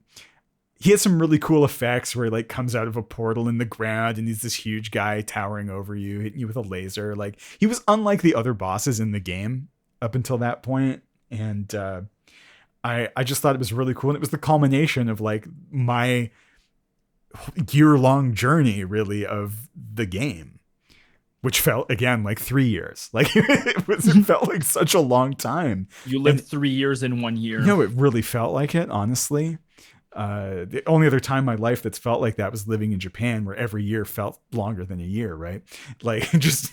he has some really cool effects where he like comes out of a portal in the ground and he's this huge guy towering over you, hitting you with a laser. Like, he was unlike the other bosses in the game up until that point, and I just thought it was really cool. And it was the culmination of like my year-long journey, really, of the game, which felt again like 3 years. Like, it felt like such a long time. You lived 3 years in 1 year. No, it really felt like it, honestly. The only other time in my life that's felt like that was living in Japan, where every year felt longer than a year, right? Like, just,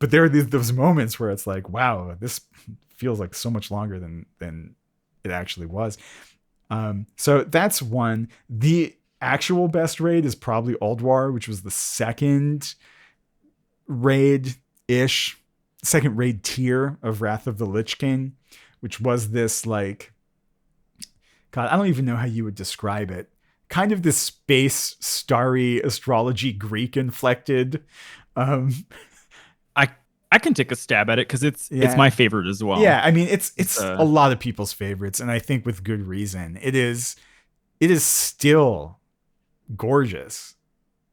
but there are those moments where it's like, wow, this feels like so much longer than it actually was. So that's one. The actual best raid is probably Ulduar, which was the second raid tier of Wrath of the Lich King, which was this like, God, I don't even know how you would describe it. Kind of this space, starry, astrology, Greek inflected. I can take a stab at it because it's my favorite as well. Yeah, I mean, it's a lot of people's favorites, and I think with good reason. It is still gorgeous.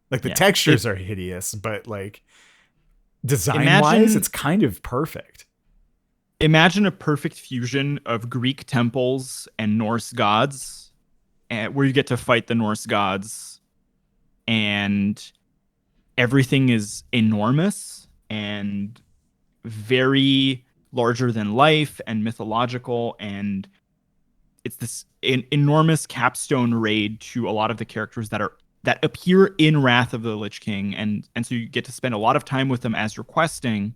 Like, the textures are hideous, but like design-wise, it's kind of perfect. Imagine a perfect fusion of Greek temples and Norse gods, where you get to fight the Norse gods, and everything is enormous and very larger than life and mythological, and it's this enormous capstone raid to a lot of the characters that appear in Wrath of the Lich King, and so you get to spend a lot of time with them as you're questing,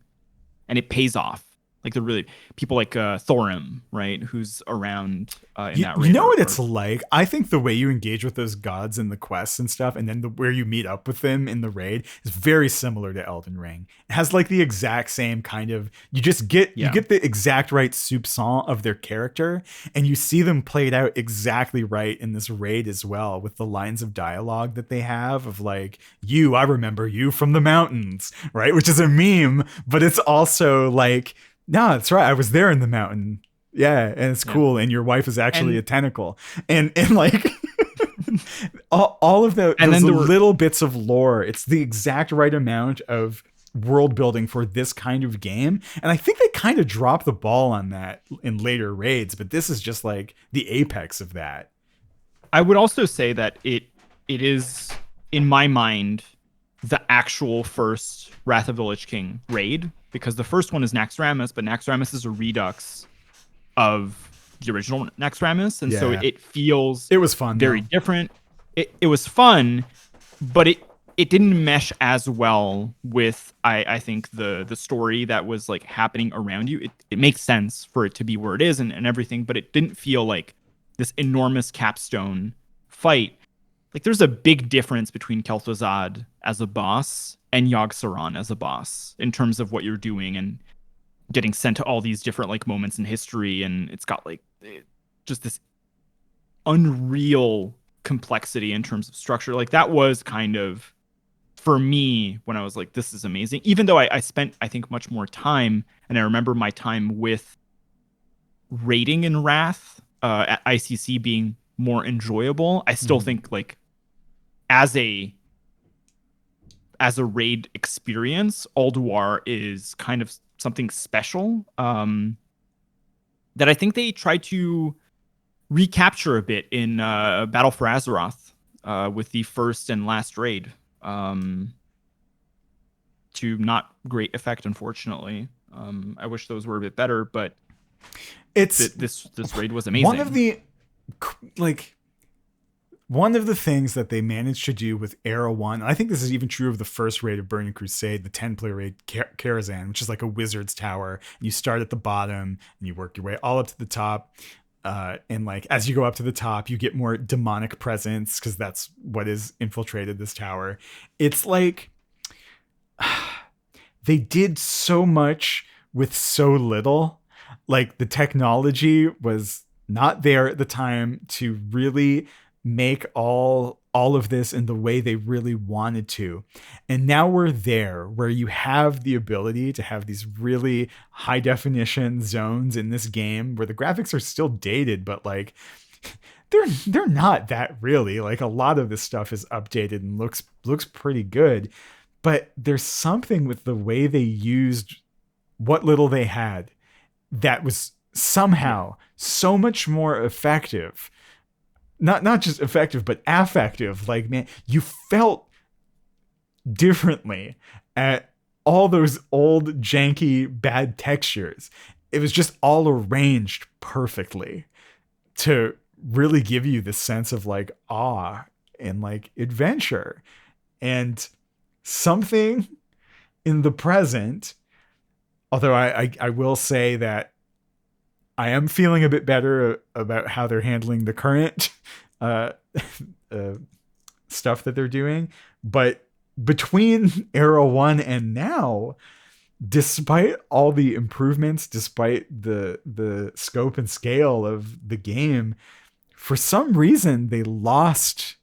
and it pays off. Like, the really people like Thorim, right, who's around in that raid. You know what it's like? I think the way you engage with those gods in the quests and stuff, and then where you meet up with them in the raid, is very similar to Elden Ring. It has like the exact same kind of, you get the exact right soupçon of their character, and you see them played out exactly right in this raid as well, with the lines of dialogue that they have of like, I remember you from the mountains, right? Which is a meme, but it's also like, no, that's right, I was there in the mountain. Yeah, and it's cool. And your wife is actually a tentacle. And like all of those little bits of lore. It's the exact right amount of world building for this kind of game. And I think they kind of dropped the ball on that in later raids, but this is just like the apex of that. I would also say that it is, in my mind, the actual first Wrath of the Lich King raid, because the first one is Naxxramas, but Naxxramas is a redux of the original Naxxramas, and so it was fun, very different. It was fun, but it didn't mesh as well with I think the story that was like happening around you. It makes sense for it to be where it is and everything, but it didn't feel like this enormous capstone fight. Like, there's a big difference between Kel'Thuzad as a boss and Yogg-Saron as a boss in terms of what you're doing and getting sent to all these different like moments in history, and it's got like just this unreal complexity in terms of structure. Like, that was kind of, for me, when I was like, this is amazing, even though I spent, I think, much more time, and I remember my time with raiding in Wrath at ICC being more enjoyable. I still think like as a raid experience, Ulduar is kind of something special that I think they tried to recapture a bit in Battle for Azeroth with the first and last raid, to not great effect, unfortunately. I wish those were a bit better, but this raid was amazing. One of the things that they managed to do with Era 1, and I think this is even true of the first raid of Burning Crusade, the 10-player raid Karazhan, which is like a wizard's tower. You start at the bottom and you work your way all up to the top. And like as you go up to the top, you get more demonic presence because that's what has infiltrated this tower. It's like they did so much with so little. Like the technology was not there at the time to really make all of this in the way they really wanted to. And now we're there where you have the ability to have these really high definition zones in this game where the graphics are still dated, but like they're not that really. Like a lot of this stuff is updated and looks pretty good, but there's something with the way they used what little they had that was somehow so much more effective. Not just effective, but affective. Like, man, you felt differently at all those old janky bad textures. It was just all arranged perfectly to really give you this sense of like awe and like adventure. And something in the present, although I will say that I am feeling a bit better about how they're handling the current uh, uh, stuff that they're doing. But between Era 1 and now, despite all the improvements, despite the scope and scale of the game, for some reason they lost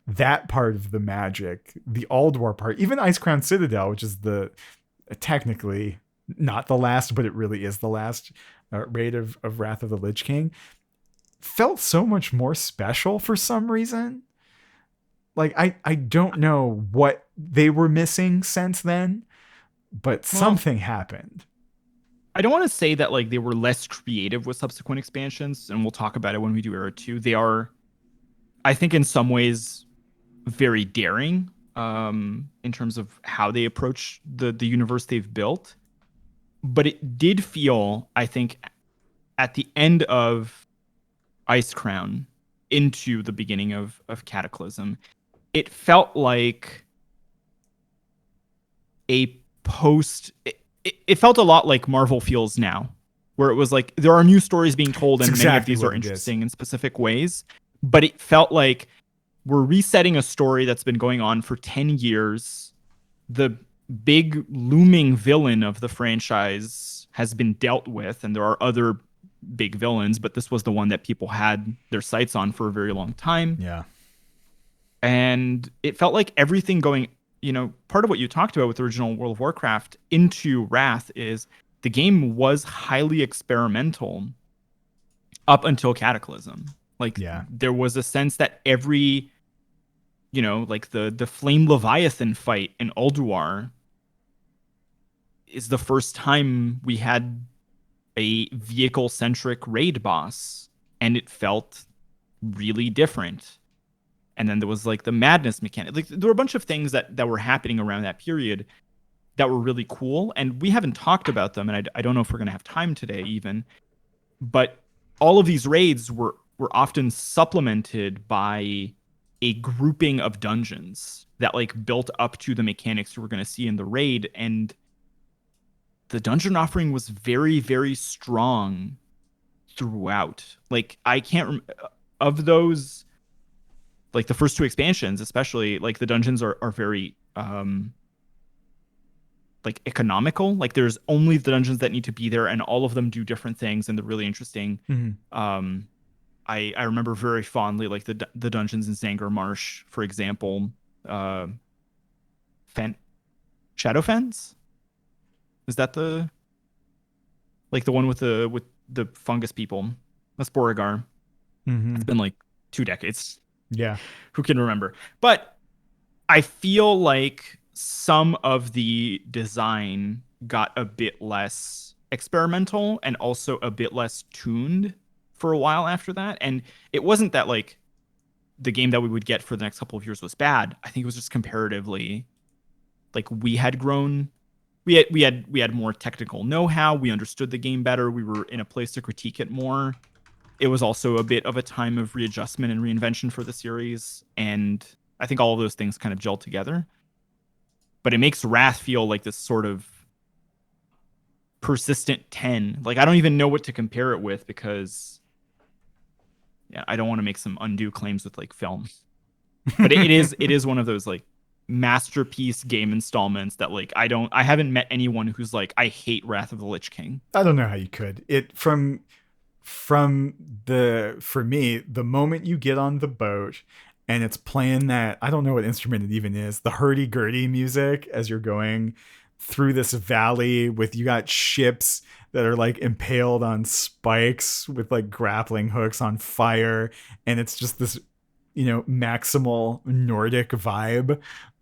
that part of the magic, the Aldwar part, even Ice Crown Citadel, which is the technically not the last, but it really is the last raid of Wrath of the Lich King, felt so much more special for some reason. Like I don't know what they were missing since then, but something happened. I don't want to say that like they were less creative with subsequent expansions, and we'll talk about it when we do Era 2. They are, I think, in some ways very daring in terms of how they approach the universe they've built. But it did feel, I think, at the end of Ice Crown into the beginning of Cataclysm, it felt like a post. It felt a lot like Marvel feels now, where it was like there are new stories being told, and many of these are interesting in specific ways. But it felt like we're resetting a story that's been going on for 10 years. The big looming villain of the franchise has been dealt with, and there are other big villains, but this was the one that people had their sights on for a very long time. Yeah. And it felt like everything going, part of what you talked about with the original World of Warcraft into Wrath is the game was highly experimental up until Cataclysm. Like, there was a sense that every, like the Flame Leviathan fight in Ulduar is the first time we had a vehicle-centric raid boss, and it felt really different. And then there was like the madness mechanic. Like there were a bunch of things that were happening around that period that were really cool, and we haven't talked about them, and I don't know if we're going to have time today even. But all of these raids were often supplemented by a grouping of dungeons that like built up to the mechanics you were going to see in the raid, and the dungeon offering was very, very strong throughout. Like I can't of those, like the first two expansions, especially, like the dungeons are very like economical. Like there's only the dungeons that need to be there, and all of them do different things, and they're really interesting. Mm-hmm. I remember very fondly like the dungeons in Zangar Marsh, for example. Shadowfens? Is that the one with the fungus people? That's Beauregard. Mm-hmm. It's been like 2 decades. Yeah. Who can remember? But I feel like some of the design got a bit less experimental and also a bit less tuned for a while after that. And it wasn't that like the game that we would get for the next couple of years was bad. I think it was just comparatively like we had grown. We had more technical know-how. We understood the game better. We were in a place to critique it more. It was also a bit of a time of readjustment and reinvention for the series, and I think all of those things kind of gel together. But it makes Wrath feel like this sort of persistent 10. Like I don't even know what to compare it with, because yeah, I don't want to make some undue claims with like film, but it is one of those like masterpiece game installments that like I haven't met anyone who's like I hate Wrath of the Lich King. I don't know how you could. It from the for me, the moment you get on the boat and it's playing that, I don't know what instrument it even is, the hurdy-gurdy music as you're going through this valley with, you got ships that are like impaled on spikes with like grappling hooks on fire, and it's just this, maximal Nordic vibe.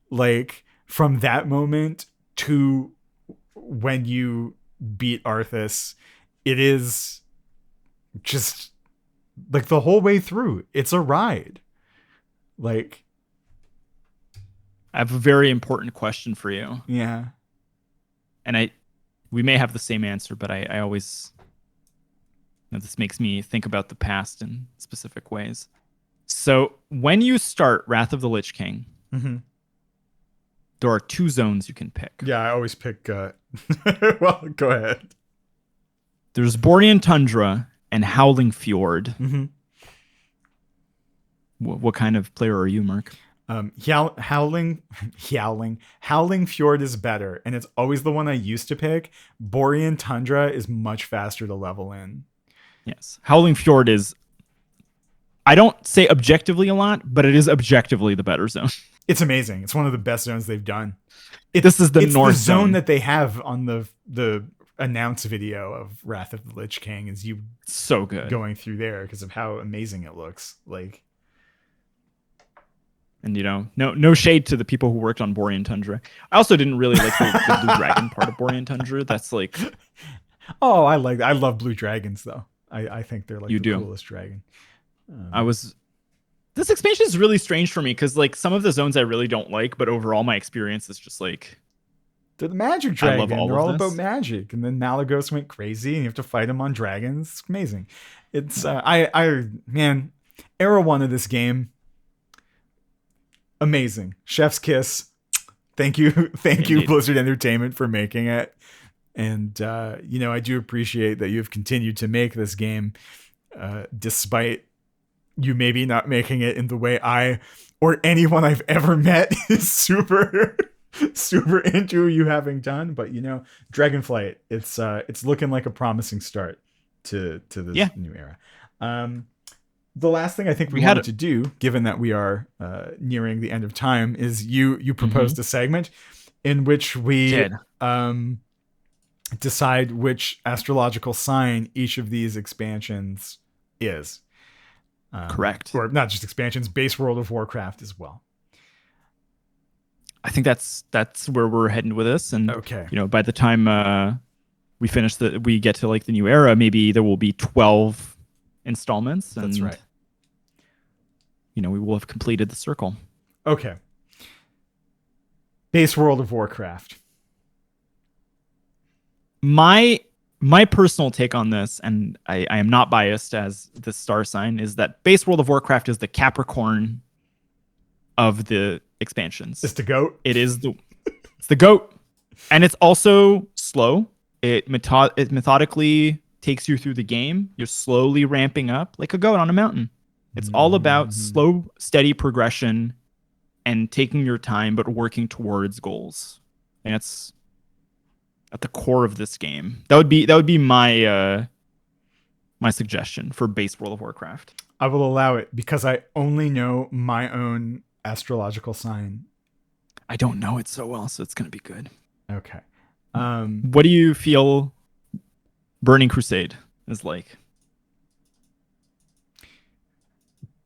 Like from that moment to when you beat Arthas, it is just like the whole way through. It's a ride. Like, I have a very important question for you, yeah. and we may have the same answer, but I always this makes me think about the past in specific ways. So when you start Wrath of the Lich King, Mm-hmm. there are 2 zones you can pick. Yeah, I always pick. Well, go ahead. There's Borean Tundra and Howling Fjord. Mm-hmm. What kind of player are you, Mark? Howling Fjord is better, and it's always the one I used to pick. Borean Tundra is much faster to level in. Yes. Howling Fjord is, I don't say objectively a lot, but it is objectively the better zone. It's amazing. It's one of the best zones they've done. This is the North zone that they have on the announce video of Wrath of the Lich King, is you so good going through there because of how amazing it looks. Like, and no shade to the people who worked on Borean Tundra. I also didn't really like the Blue Dragon part of Borean Tundra. That's like, oh, I love Blue Dragons though. I think they're like the coolest dragon. This expansion is really strange for me because like some of the zones I really don't like, but overall my experience is just like, they're the magic dragon. They're all about magic, and then Malagos went crazy, and you have to fight him on dragons. It's amazing. It's man, era 1 of this game, amazing. Chef's kiss. Thank you, Blizzard Entertainment, for making it. And I do appreciate that you have continued to make this game, despite you maybe not making it in the way I or anyone I've ever met is super into you having done. But Dragonflight, it's looking like a promising start to this new era. The last thing I think we wanted to do, given that we are nearing the end of time, is you proposed a segment in which we decide which astrological sign each of these expansions is. Correct. Or not just expansions, base World of Warcraft as well. I think that's where we're heading with this. And okay, by the time we get to like the new era, maybe there will be 12 installments. And, that's right. We will have completed the circle. Okay. Base World of Warcraft. My personal take on this, and I am not biased as the star sign, is that base World of Warcraft is the Capricorn of the expansions. It's the goat. It's the goat, and it's also slow. It methodically takes you through the game. You're slowly ramping up like a goat on a mountain. It's all about slow, steady progression and taking your time, but working towards goals. And it's at the core of this game. That would be my my suggestion for base World of Warcraft. I will allow it because I only know my own astrological sign. I don't know it so well, so it's gonna be good. Okay. What do you feel Burning Crusade is like?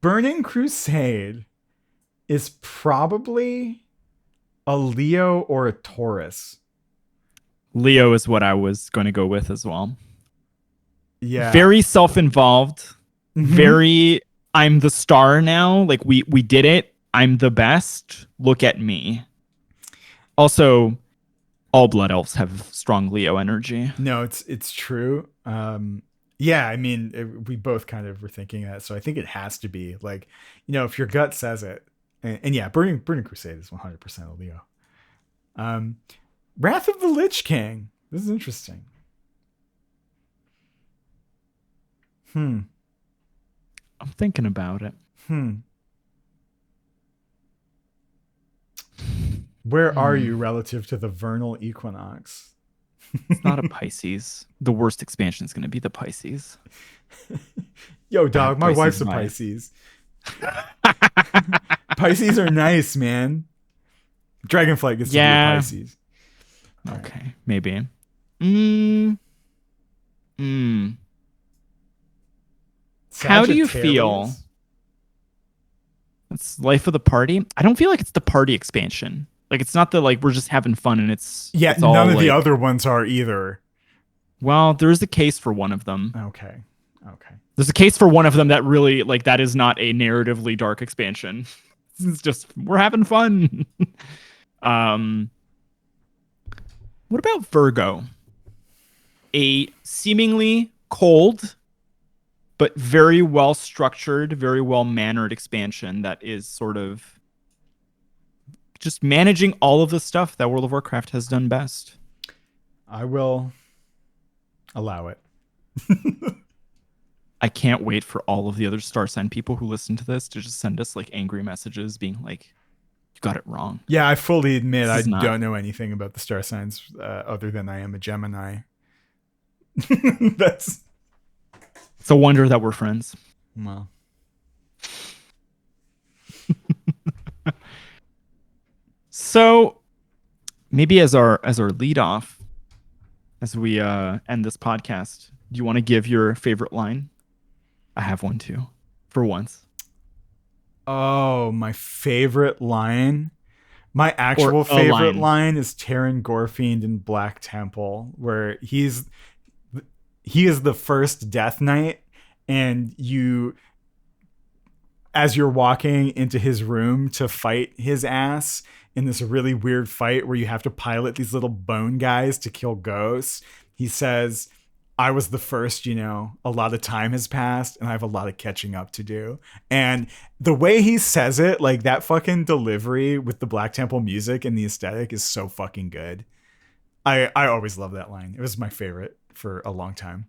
Burning Crusade is probably a Leo or a Taurus. Leo is what I was going to go with as well. Yeah. Very self-involved. Mm-hmm. Very, I'm the star now. Like we did it. I'm the best. Look at me. Also, all Blood Elves have strong Leo energy. No, it's true. Yeah, I mean, we both kind of were thinking that, so I think it has to be like, if your gut says it, and yeah, Burning Crusade is 100% a Leo. Wrath of the Lich King. This is interesting. I'm thinking about it. Where are you relative to the vernal equinox? It's not a Pisces. The worst expansion is going to be the Pisces. Yo, dog, my Pisces wife's a vibe. Pisces. Pisces are nice, man. Dragonflight gets to be a Pisces. Okay, maybe. How do you feel? It's life of the party. I don't feel like it's the party expansion. Like it's not the like we're just having fun and it's yeah. It's None all of the like- other ones are either. Well, there is a case for one of them. Okay. There's a case for one of them that really like that is not a narratively dark expansion. It's just we're having fun. What about Virgo? A seemingly cold but very well structured, very well mannered expansion that is sort of just managing all of the stuff that World of Warcraft has done best. I will allow it. I can't wait for all of the other star sign people who listen to this to just send us like angry messages being like, you got it wrong. Yeah, I fully admit I This is not- don't know anything about the star signs other than I am a Gemini. That's It's a wonder that we're friends. well. So maybe as our lead off, as we end this podcast, do you want to give your favorite line? I have one too, for once. Oh, my favorite line. My actual Or a favorite line. line is Terran Gorfiend in Black Temple, where he is the first Death Knight, and you, as you're walking into his room to fight his ass in this really weird fight where you have to pilot these little bone guys to kill ghosts, he says, I was the first, a lot of time has passed and I have a lot of catching up to do. And the way he says it, like that fucking delivery with the Black Temple music and the aesthetic is so fucking good. I always love that line. It was my favorite for a long time.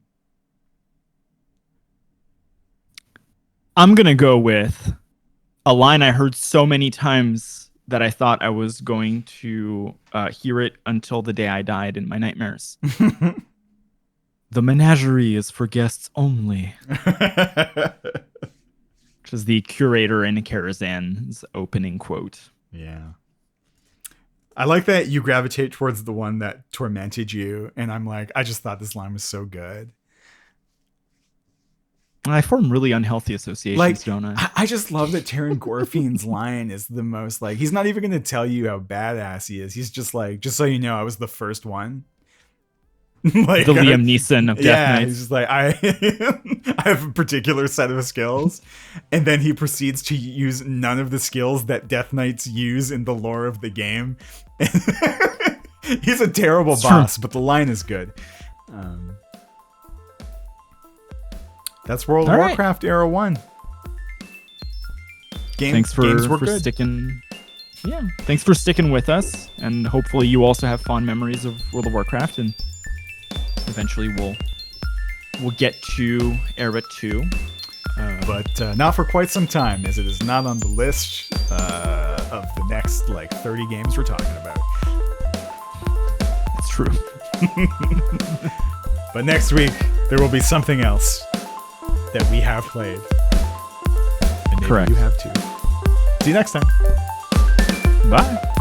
I'm going to go with a line I heard so many times that I thought I was going to hear it until the day I died in my nightmares. The menagerie is for guests only. Which is the curator in Karazhan's opening quote. Yeah. I like that you gravitate towards the one that tormented you. And I'm like, I just thought this line was so good. I form really unhealthy associations, don't I? I just love that Terran Gorfiend's line is the most like, he's not even going to tell you how badass he is. He's just like, just so you know, I was the first one. Like the Liam Neeson of Death Knights. He's just like, I have a particular set of skills. And then he proceeds to use none of the skills that Death Knights use in the lore of the game. He's a terrible boss, but the line is good. That's World of Warcraft Era 1. Thanks games were for good. sticking. Yeah, thanks for sticking with us, and hopefully you also have fond memories of World of Warcraft, and eventually we'll get to Era 2. But not for quite some time, as it is not on the list of the next 30 games we're talking about. That's true. But next week there will be something else that we have played. And maybe Correct. you have too. See you next time. Bye.